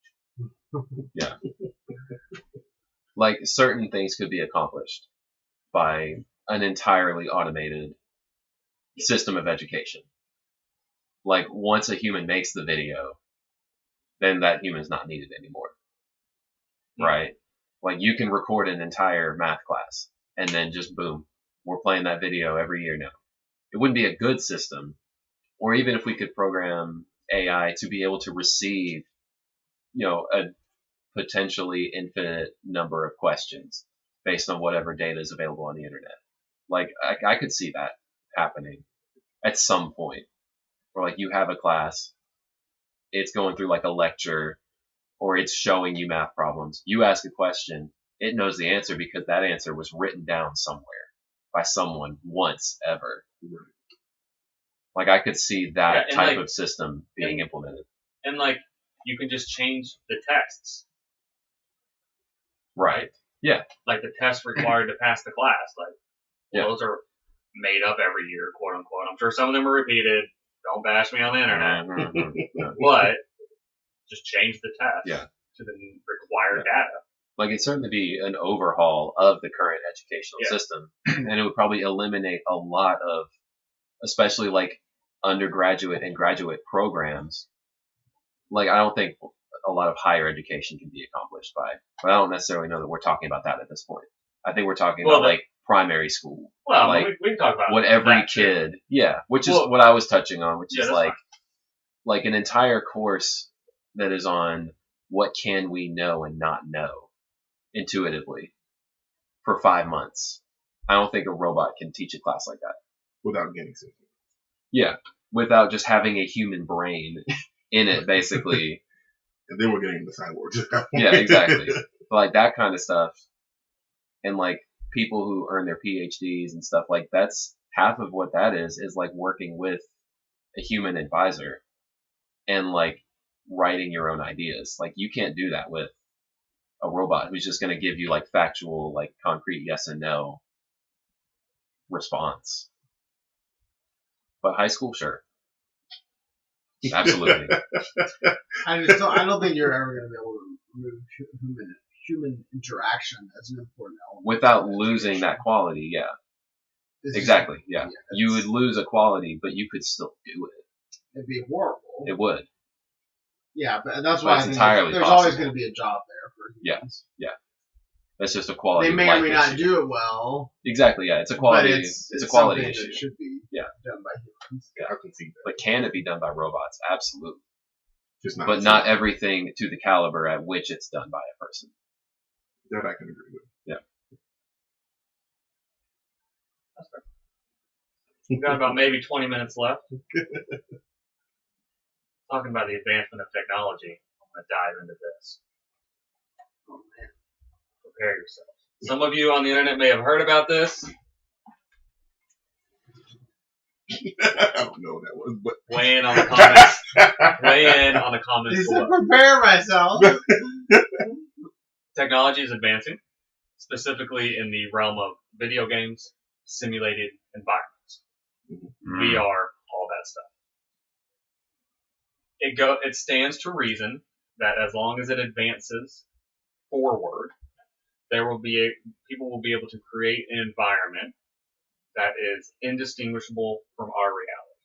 teach. Yeah. Like, certain things could be accomplished by an entirely automated system of education. Like, once a human makes the video, then that human's not needed anymore. Right? Like, you can record an entire math class, and then just boom, we're playing that video every year now. It wouldn't be a good system. Or even if we could program AI to be able to receive, a potentially infinite number of questions based on whatever data is available on the internet. Like, I could see that happening at some point. Where like, you have a class, it's going through like a lecture, or it's showing you math problems. You ask a question, it knows the answer because that answer was written down somewhere by someone once ever. Like, I could see that type of system being implemented. And like, you can just change the tests. Right. Yeah. Like the tests required to pass the class. Like, those are made up every year, quote unquote. I'm sure some of them are repeated. Don't bash me on the internet. But just change the test to the required data. Like, it'd certainly be an overhaul of the current educational system. And it would probably eliminate a lot of, especially like undergraduate and graduate programs. Like, I don't think a lot of higher education can be accomplished by, but I don't necessarily know that we're talking about that at this point. I think we're talking about like primary school. Well, like, we can talk about what every kid, which is what I was touching on, which is like an entire course that is on what can we know and not know intuitively for 5 months. I don't think a robot can teach a class like that. Without getting sick. Yeah, without just having a human brain in it, basically. And then we're getting into cyborgs. Yeah, exactly. Like, that kind of stuff. And like, people who earn their PhDs and stuff, like that's half of what that is like working with a human advisor and like writing your own ideas. Like you can't do that with a robot who's just going to give you like factual, like concrete yes and no response. But high school, sure. Absolutely. I don't think you're ever going to be able to remove human interaction as an important element. Without losing that quality, yeah. Exactly, yeah. You would lose a quality, but you could still do it. It'd be horrible. It would. Yeah, but that's why I think there's always going to be a job there for humans. Yeah. That's just a quality. They may or may not do it well. Exactly, yeah. It's a quality. But it's a quality issue. That should be done by humans. Yeah, I can see that. But can it be done by robots? Absolutely. Just not. But not everything to the caliber at which it's done by a person. That I can agree with. Yeah. That's fair. We've got about maybe 20 minutes left. Talking about the advancement of technology, I'm going to dive into this. Oh, man. Prepare yourself. Some of you on the internet may have heard about this. I don't know what that was, but Weigh in on the comments. Weigh in on the comments He said, below. prepare myself. Technology is advancing, specifically in the realm of video games, simulated environments, VR, all that stuff. It stands to reason that as long as it advances forward, people will be able to create an environment that is indistinguishable from our reality.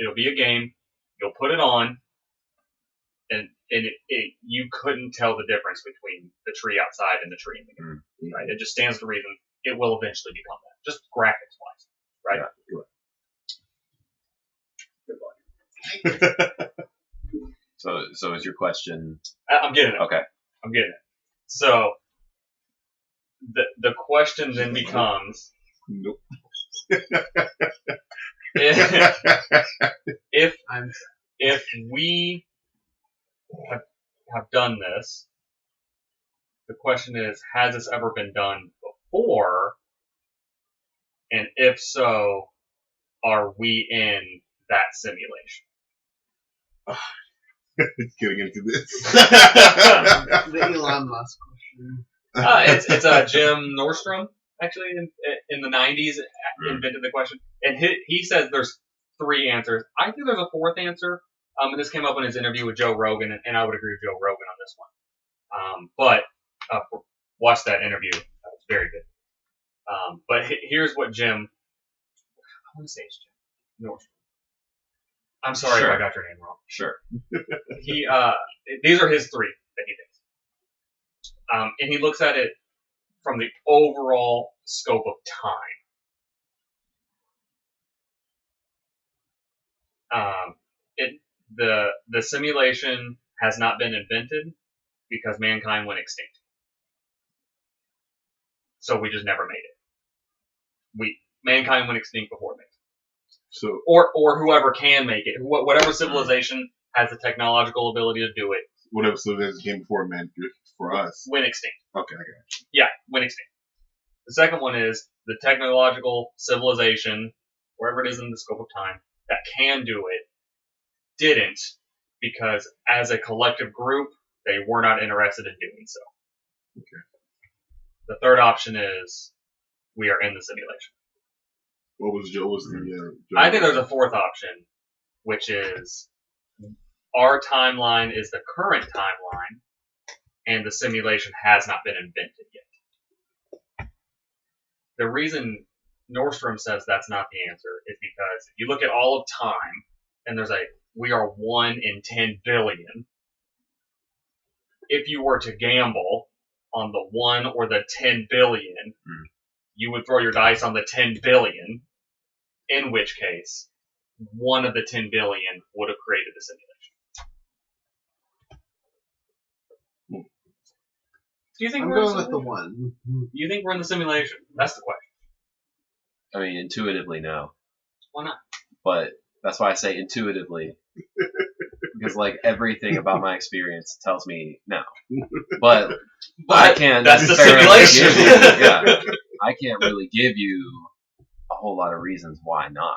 It'll be a game. You'll put it on, and you couldn't tell the difference between the tree outside and the tree in the game. Right? It just stands to reason it will eventually become that, just graphics wise. Right? Yeah. Good luck. So is your question? I'm getting it. Okay. I'm getting it. So the question then becomes, nope. if we have done this, the question is, has this ever been done before? And if so, are we in that simulation? Getting into this. The Elon Musk question. It's Jim Nordstrom, actually, in the 90s, invented the question. And he says there's 3 answers. I think there's a 4th answer. And this came up in his interview with Joe Rogan, and I would agree with Joe Rogan on this one. But watch that interview. It's very good. But here's what Jim, I want to say it's Jim Nordstrom. I'm sorry if I got your name wrong. Sure. These are his 3 that he thinks. And he looks at it from the overall scope of time. The simulation has not been invented because mankind went extinct. So we just never made it. Mankind went extinct before it made it. So, or whoever can make it, whatever civilization has the technological ability to do it. Whatever civilization came before man, for us. Went extinct. Okay, I got you. Yeah, went extinct. The second one is the technological civilization, wherever it is in the scope of time, that can do it, didn't, because as a collective group, they were not interested in doing so. Okay. The third option is we are in the simulation. What was Joe? I think there's a 4th option, which is our timeline is the current timeline, and the simulation has not been invented yet. The reason Nordstrom says that's not the answer is because if you look at all of time, and we are 1 in 10 billion. If you were to gamble on the 1 or the 10 billion, you would throw your dice on the 10 billion, in which case 1 of the 10 billion would have created the simulation. Do you think I'm going with the 1. You think we're in the simulation? That's the question. I mean, intuitively, no. Why not? But that's why I say intuitively. because like everything about my experience tells me no. But I But can't that's the necessarily simulation. give you, yeah, I can't really give you a whole lot of reasons why not.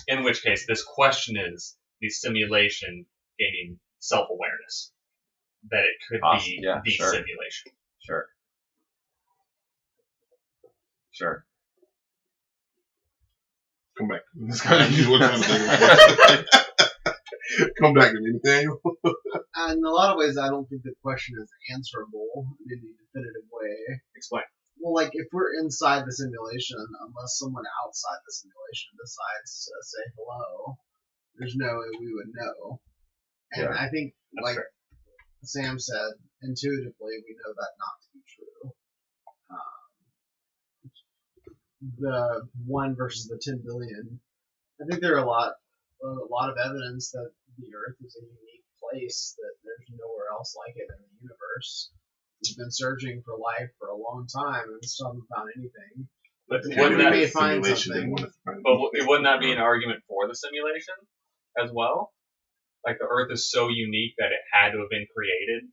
In which case, this question is the simulation gaining self-awareness that it could be Yeah, the sure. simulation. Sure. Come back. This guy is what I'm trying to do. Come back to me, Nathaniel. In a lot of ways, I don't think the question is answerable in any definitive way. Explain. Well, like, if we're inside the simulation, unless someone outside the simulation decides to say hello, there's no way we would know. And Yeah. I think, That's like fair. Sam said, intuitively, we know that not to be true. The 1 versus the 10 billion, I think there are a lot of evidence that the Earth is a unique place, that there's nowhere else like it in the universe. We've been searching for life for a long time and still haven't found anything. But Maybe wouldn't we that may be, find Simulation something. they want us to find. but wouldn't that be an argument for the simulation as well? Like the Earth is so unique that it had to have been created,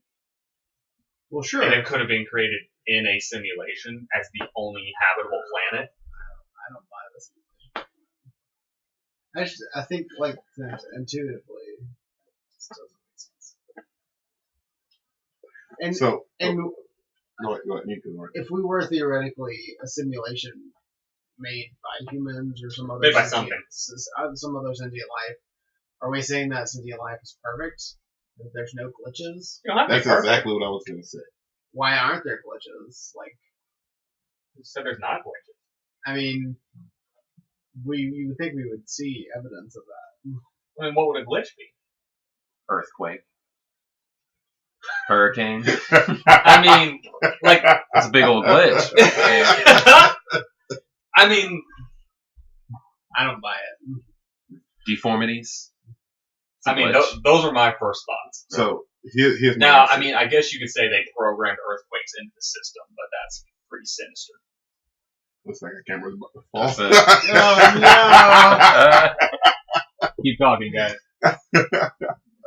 Well, sure. and it could have been created in a simulation as the only habitable planet. I don't buy this. I think, like, intuitively, it just doesn't make sense. And So, and go ahead. You can go ahead. if we were theoretically a simulation made by humans or some other Made by some other sentient life, are we saying that sentient life is perfect? That there's no glitches? You don't have to be That's perfect. exactly what I was going to say. Why aren't there glitches? Like, You said there's not glitches. I mean, you would think we would see evidence of that. I mean, what would a glitch be? Earthquake. Hurricane. I mean, like, That's a big old glitch. I mean, I don't buy it. Deformities. It's a I mean, glitch. those are my first thoughts. So, here's my Now, answer. I mean, I guess you could say they programmed earthquakes into the system, but that's pretty sinister. Looks like a camera's about to fall. That's Oh, Keep talking, guys. Hope you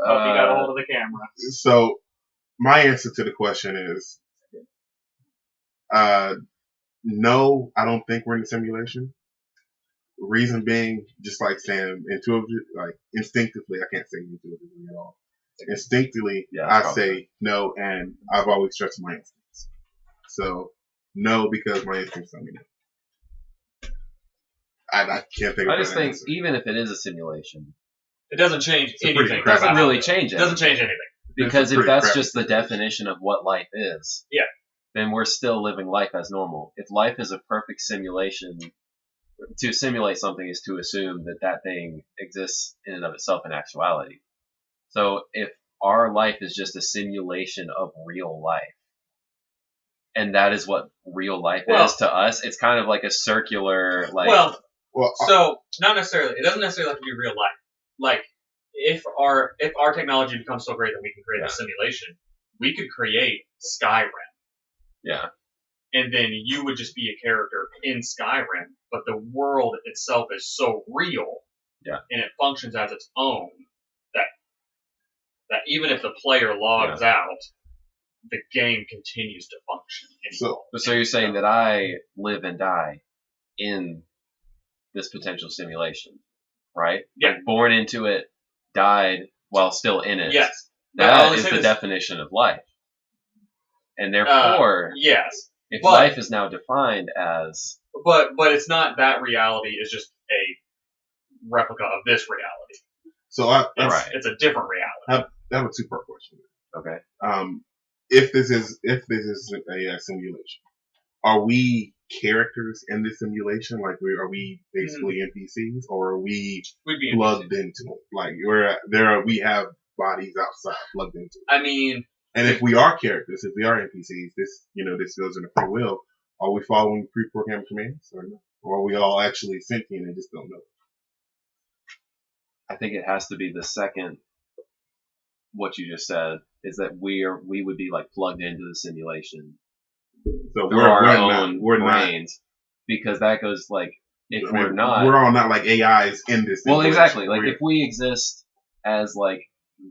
got a hold of the camera. So, my answer to the question is, no, I don't think we're in a simulation. Reason being, just like Sam, instinctively, I can't say intuitively at all. Instinctively, Yeah, I probably. say no, and I've always trusted my instincts. So, no, because my instincts tell me no. I can't think of I just an think answer. even if it is a simulation, It doesn't change It's a pretty anything. it crap doesn't out really there. change It it. doesn't change anything. Because if pretty that's crap. just the definition of what life is, Yeah. then we're still living life as normal. If life is a perfect simulation, to simulate something is to assume that that thing exists in and of itself in actuality. So if our life is just a simulation of real life, and that is what real life Well- is to us, it's kind of like a circular, like, Well, So not necessarily. It doesn't necessarily have to be real life. Like if our technology becomes so great that we can create a simulation, we could create Skyrim, yeah, and then you would just be a character in Skyrim, but the world itself is so real, Yeah. and it functions as its own that even if the player logs out, the game continues to function. So you're saying that I live and die in this potential simulation, right? Yeah. Like born into it, died while still in it. Yes. But I That only is say the this- definition of life. And therefore, Yes. if but- life is now defined as, But it's not that reality is just a replica of this reality. so I Right. It's a different reality. have a two-part question. okay, If this is a simulation, are we characters in this simulation? Like, are we basically NPCs, or are we We'd be plugged into it? Like, we have bodies outside plugged into it. I mean, And if we are characters, if we are NPCs, this goes into free will. Are we following pre-programmed commands, or no? Or are we all actually sentient and just don't know? I think it has to be the second, what you just said, is that we would be like plugged into the simulation So through our own brains, because that goes like, if I mean, we're not, we're all not like AIs in this. well, situation. exactly. Like if we exist as like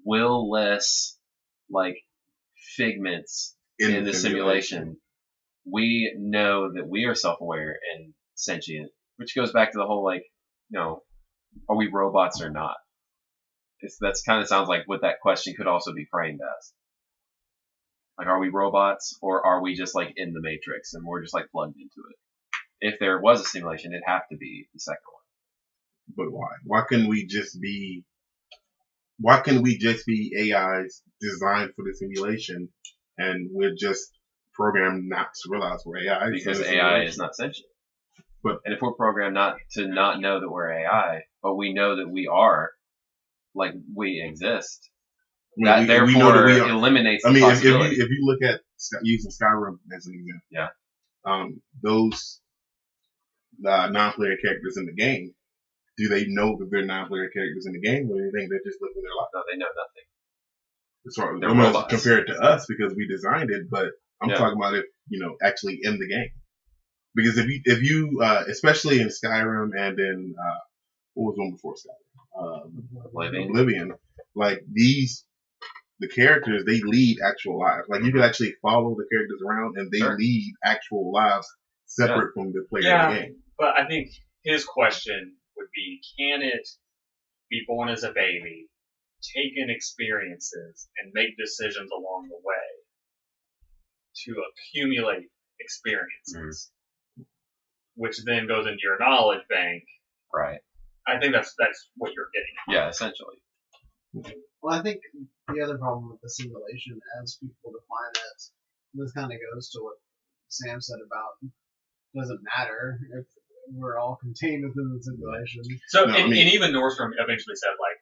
will-less, like figments in the simulation, we know that we are self-aware and sentient, which goes back to the whole like, are we robots or not? That's kind of sounds like what that question could also be framed as. Like, are we robots or are we just like in the matrix and we're just like plugged into it? If there was a simulation, it'd have to be the second one. But why? Why couldn't we just be? Why couldn't we just be AIs designed for the simulation, and we're just programmed not to realize we're AI? Because AI is not sentient. And if we're programmed not to not know that we're AI, but we know that we are, like we exist, that therefore eliminates the possibility. If you look at using Skyrim as an example, those non-player characters in the game, do they know that they're non-player characters in the game, or do they think they're just living their life? No, they know nothing. They're robots compared to us because we designed it, but I'm talking about it, actually in the game. Because if you especially in Skyrim and in what was one before Skyrim, Oblivion, like the characters, they lead actual lives. Like you can actually follow the characters around, and they lead actual lives separate from the player in the game. But I think his question would be: can it be born as a baby, take in experiences, and make decisions along the way to accumulate experiences, which then goes into your knowledge bank? Right. I think that's what you're getting at. Yeah, essentially. Well, I think the other problem with the simulation, as people define it, this kind of goes to what Sam said about doesn't matter if we're all contained within the simulation. So, and even Nordstrom eventually said, like,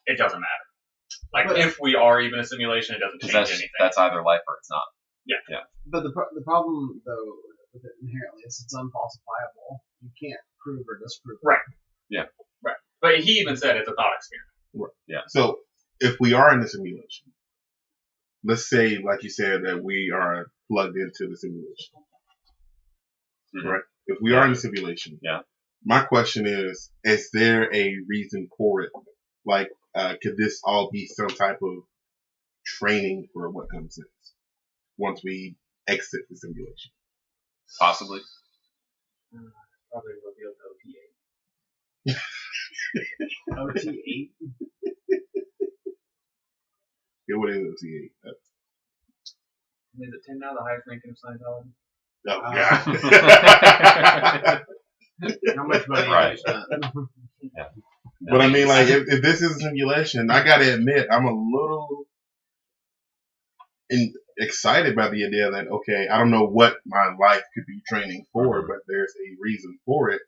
it doesn't matter. Like, if we are even a simulation, it doesn't change anything. That's either life or it's not. Yeah. But the problem, though, with it inherently is it's unfalsifiable. You can't prove or disprove it. Right. Yeah. Right. But he even said it's a thought experiment. Right. Yeah. So if we are in the simulation, let's say, like you said, that we are plugged into the simulation, right? If we are in the simulation, my question is there a reason for it? Like, could this all be some type of training for what comes next once we exit the simulation? Possibly. Probably revealed OT8. OT8? Yeah, what is OT8? Is it 10 now, the highest ranking of Scientology? Oh, God. How much money have you spent? But I mean, like, if this is a simulation, I gotta admit, I'm a little excited by the idea that, okay, I don't know what my life could be training for, but there's a reason for it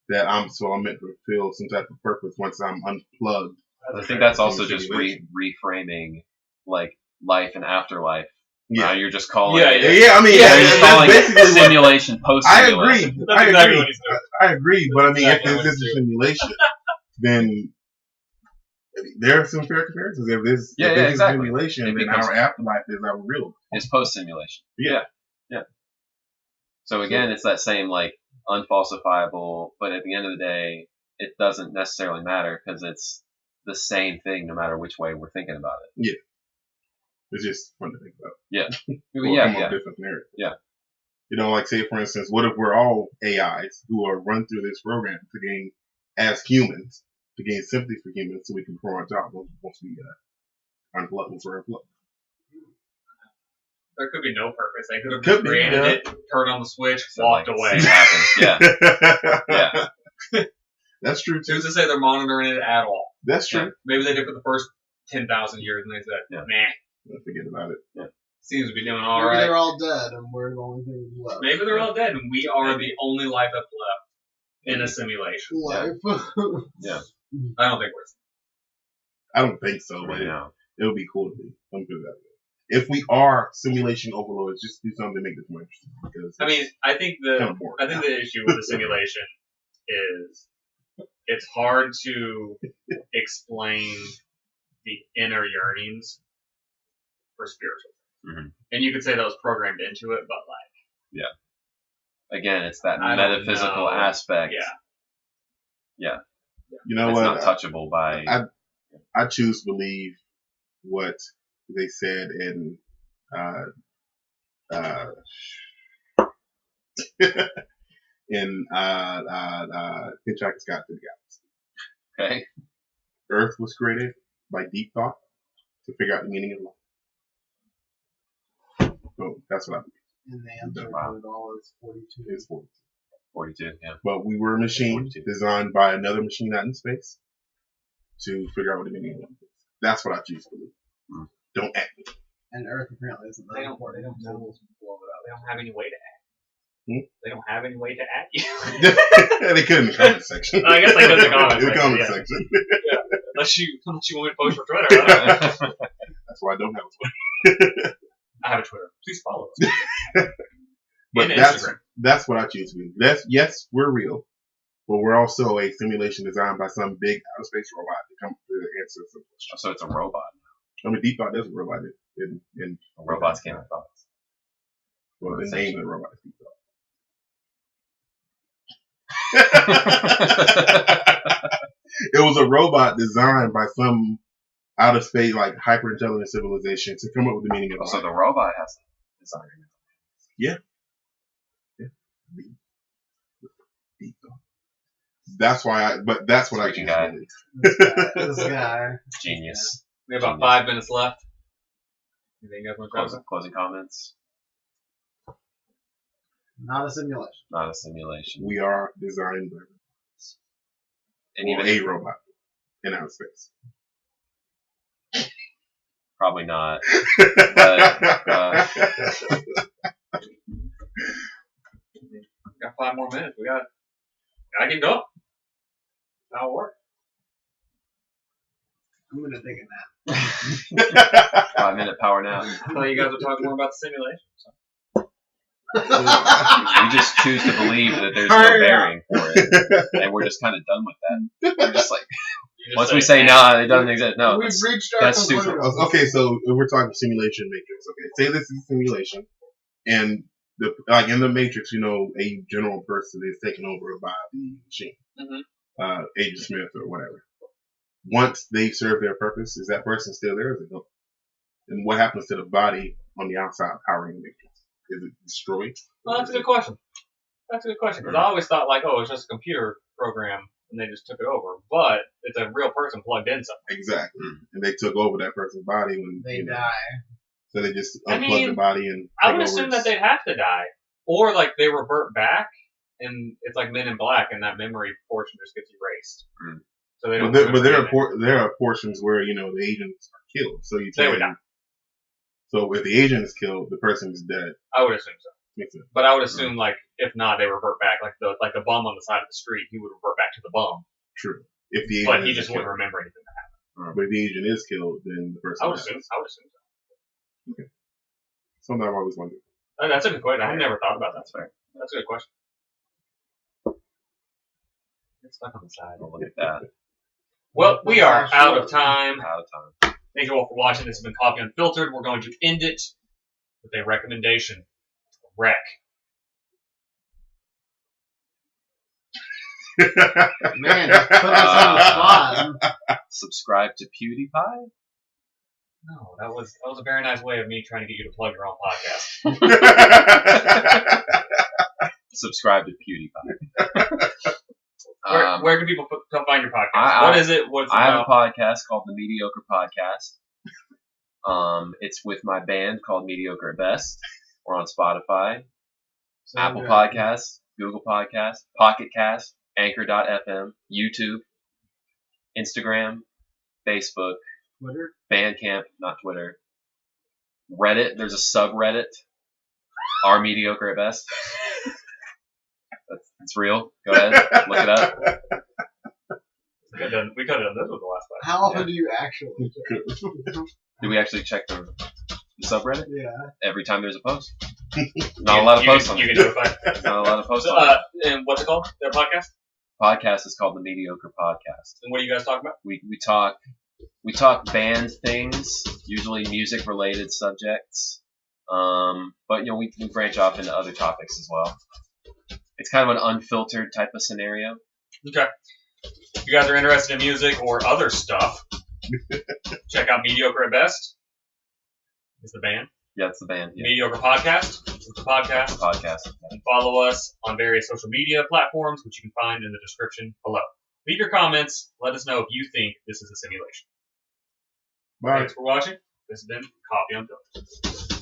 that I'm meant to fulfill some type of purpose once I'm unplugged. I think that's also just reframing, like, life and afterlife. Yeah, you're just calling I mean, you're just calling basically simulation, post-simulation. I agree, but I mean, if this is a simulation, then there are some fair comparisons. If this is a simulation, then our afterlife is our real. It's post-simulation. Yeah. So again, it's that same, like, unfalsifiable, but at the end of the day, it doesn't necessarily matter because it's the same thing no matter which way we're thinking about it. Yeah. It's just fun to think about. Yeah. Come up with different narratives. Yeah. Like, say, for instance, what if we're all AIs who are run through this program to gain, as humans, to gain sympathy for humans so we can perform our job once we unplug, once we're unplugged? There could be no purpose. They could have created it, turned on the switch, walked away. It happens. Yeah. That's true, too. Who's to say they're monitoring it at all? That's true. Maybe they did for the first 10,000 years and they said, nah. Forget about it. Yeah. Seems to be doing all Maybe right. They're all dead and we're the only thing left. Maybe they're all dead and we are the only life that's left in a simulation. Life. Yeah. I don't think we're. I don't think so, but it would be cool to be. I'm good at it. If we are simulation overlords, just do something to make this more interesting. Because I think the issue with the simulation is it's hard to explain the inner yearnings for spiritual. Mm-hmm. And you could say that was programmed into it, but like, again, it's that metaphysical aspect Yeah. You know it's what? not touchable by. I choose to believe what they said in in Hitchhiker's Guide to the Galaxy. Okay. Earth was created by deep thought to figure out the meaning of life. Boom. That's what I believe. And the answer Wow. to it all is 42. It's 42. 42. Yeah. But we were a machine 42. designed by another machine out in space to figure out what the meaning of life is. That's what I choose to believe. Don't act me. And Earth apparently isn't They that don't. important. They don't know. Symbols blow it They don't have any way to act. Hmm? They don't have any way to act you. They could in the comment section. I guess they could in the comment In the comment section, section. unless you want me to post for Twitter. I don't know. That's why I don't have a Twitter. I have a Twitter. Please follow us. But And that's Instagram. that's what I choose to be. Yes, we're real, but we're also a simulation designed by some big outer space robot to come to answer some questions. So it's a robot. I mean, deep thought is a robot. In Robots can't have thoughts. well, the name of the robot is deep thought. It was a robot designed by some outer space, like hyper intelligent civilization to come up with the meaning of life. So the robot has a designer. Deep thought. That's why that's what I Freaking choose guy. to believe. This guy. Genius. We have about Genius. 5 minutes left. Anything you guys want to talk about? Closing comments. Not a simulation. Not a simulation. We are designed by And or even a robot in outer space. probably not. But We got 5 more minutes. We gotta get going. That'll work. I'm gonna take a nap. 5-minute power nap. I thought you guys were talking more about the simulation. We just choose to believe that there's no bearing for it, and we're just kind of done with that. We're just like, once we say nah, it doesn't exist. No, We've reached our that's conclusion. stupid. Okay, so if we're talking simulation matrix. Okay, say this is a simulation, and like in the matrix, you know, a general person is taken over by the machine, Agent Smith or whatever. Once they serve their purpose, is that person still there? Or is it no? And what happens to the body on the outside powering the matrix? Is it destroyed? Well, that's a good question. That's a good question because I always thought like, oh, it's just a computer program and they just took it over, but it's a real person plugged in somewhere. Exactly. And they took over that person's body when They die. So they just I unplug mean, the body and I take would over assume its- that they'd have to die, or like they revert back, and it's like Men in Black, and that memory portion just gets erased. Mm. So they don't. But there remember are portions where you know the agents are killed, so you They can. would die. So if the agent is killed, the person is dead. I would assume so. Makes sense. But I would assume like if not, they revert back. Like the bum on the side of the street, he would revert back to the bum, True. If the agent but he is just killed. wouldn't remember anything. But if the agent is killed, then the person. I would dies. assume. I would assume so. Something I've always wondered. That's a good question. I've never thought about that. That's fair. That's a good question. It's stuck on the side. Well, look at that. Well, we are out of time. Out of time. Thank you all for watching. This has been Coffee Unfiltered. We're going to end it with a recommendation. Wreck. Man, just put us on the spot. Subscribe to PewDiePie. No, that was a very nice way of me trying to get you to plug your own podcast. Subscribe to PewDiePie. Where can people come find your podcast? I- What is it? What's it I have a about? podcast called The Mediocre Podcast. It's with my band called Mediocre at Best. We're on Spotify, So Apple good. Podcasts, Google Podcasts, Pocket Cast, Anchor.fm, YouTube, Instagram, Facebook, Twitter. Bandcamp, not Twitter, Reddit. There's a subreddit, Our Mediocre at Best. It's real. Go ahead, look it up. We could have done this with the last one. How often do you actually? Do we actually check the subreddit Yeah. every time there's a post? Not a lot of posts on You it. can notify. Not a lot of posts So, on it. and what's it called? Their podcast? Podcast is called The Mediocre Podcast. And what do you guys talk about? We talk band things, usually music related subjects. But you know we branch off into other topics as well. It's kind of an unfiltered type of scenario. Okay. If you guys are interested in music or other stuff, check out Mediocre at Best. Is the band. Yeah, it's the band. Yeah. Mediocre Podcast is the podcast. Podcast. And follow us on various social media platforms, which you can find in the description below. Leave your comments. Let us know if you think this is a simulation. Bye. Thanks for watching. This has been Coffee Unfiltered.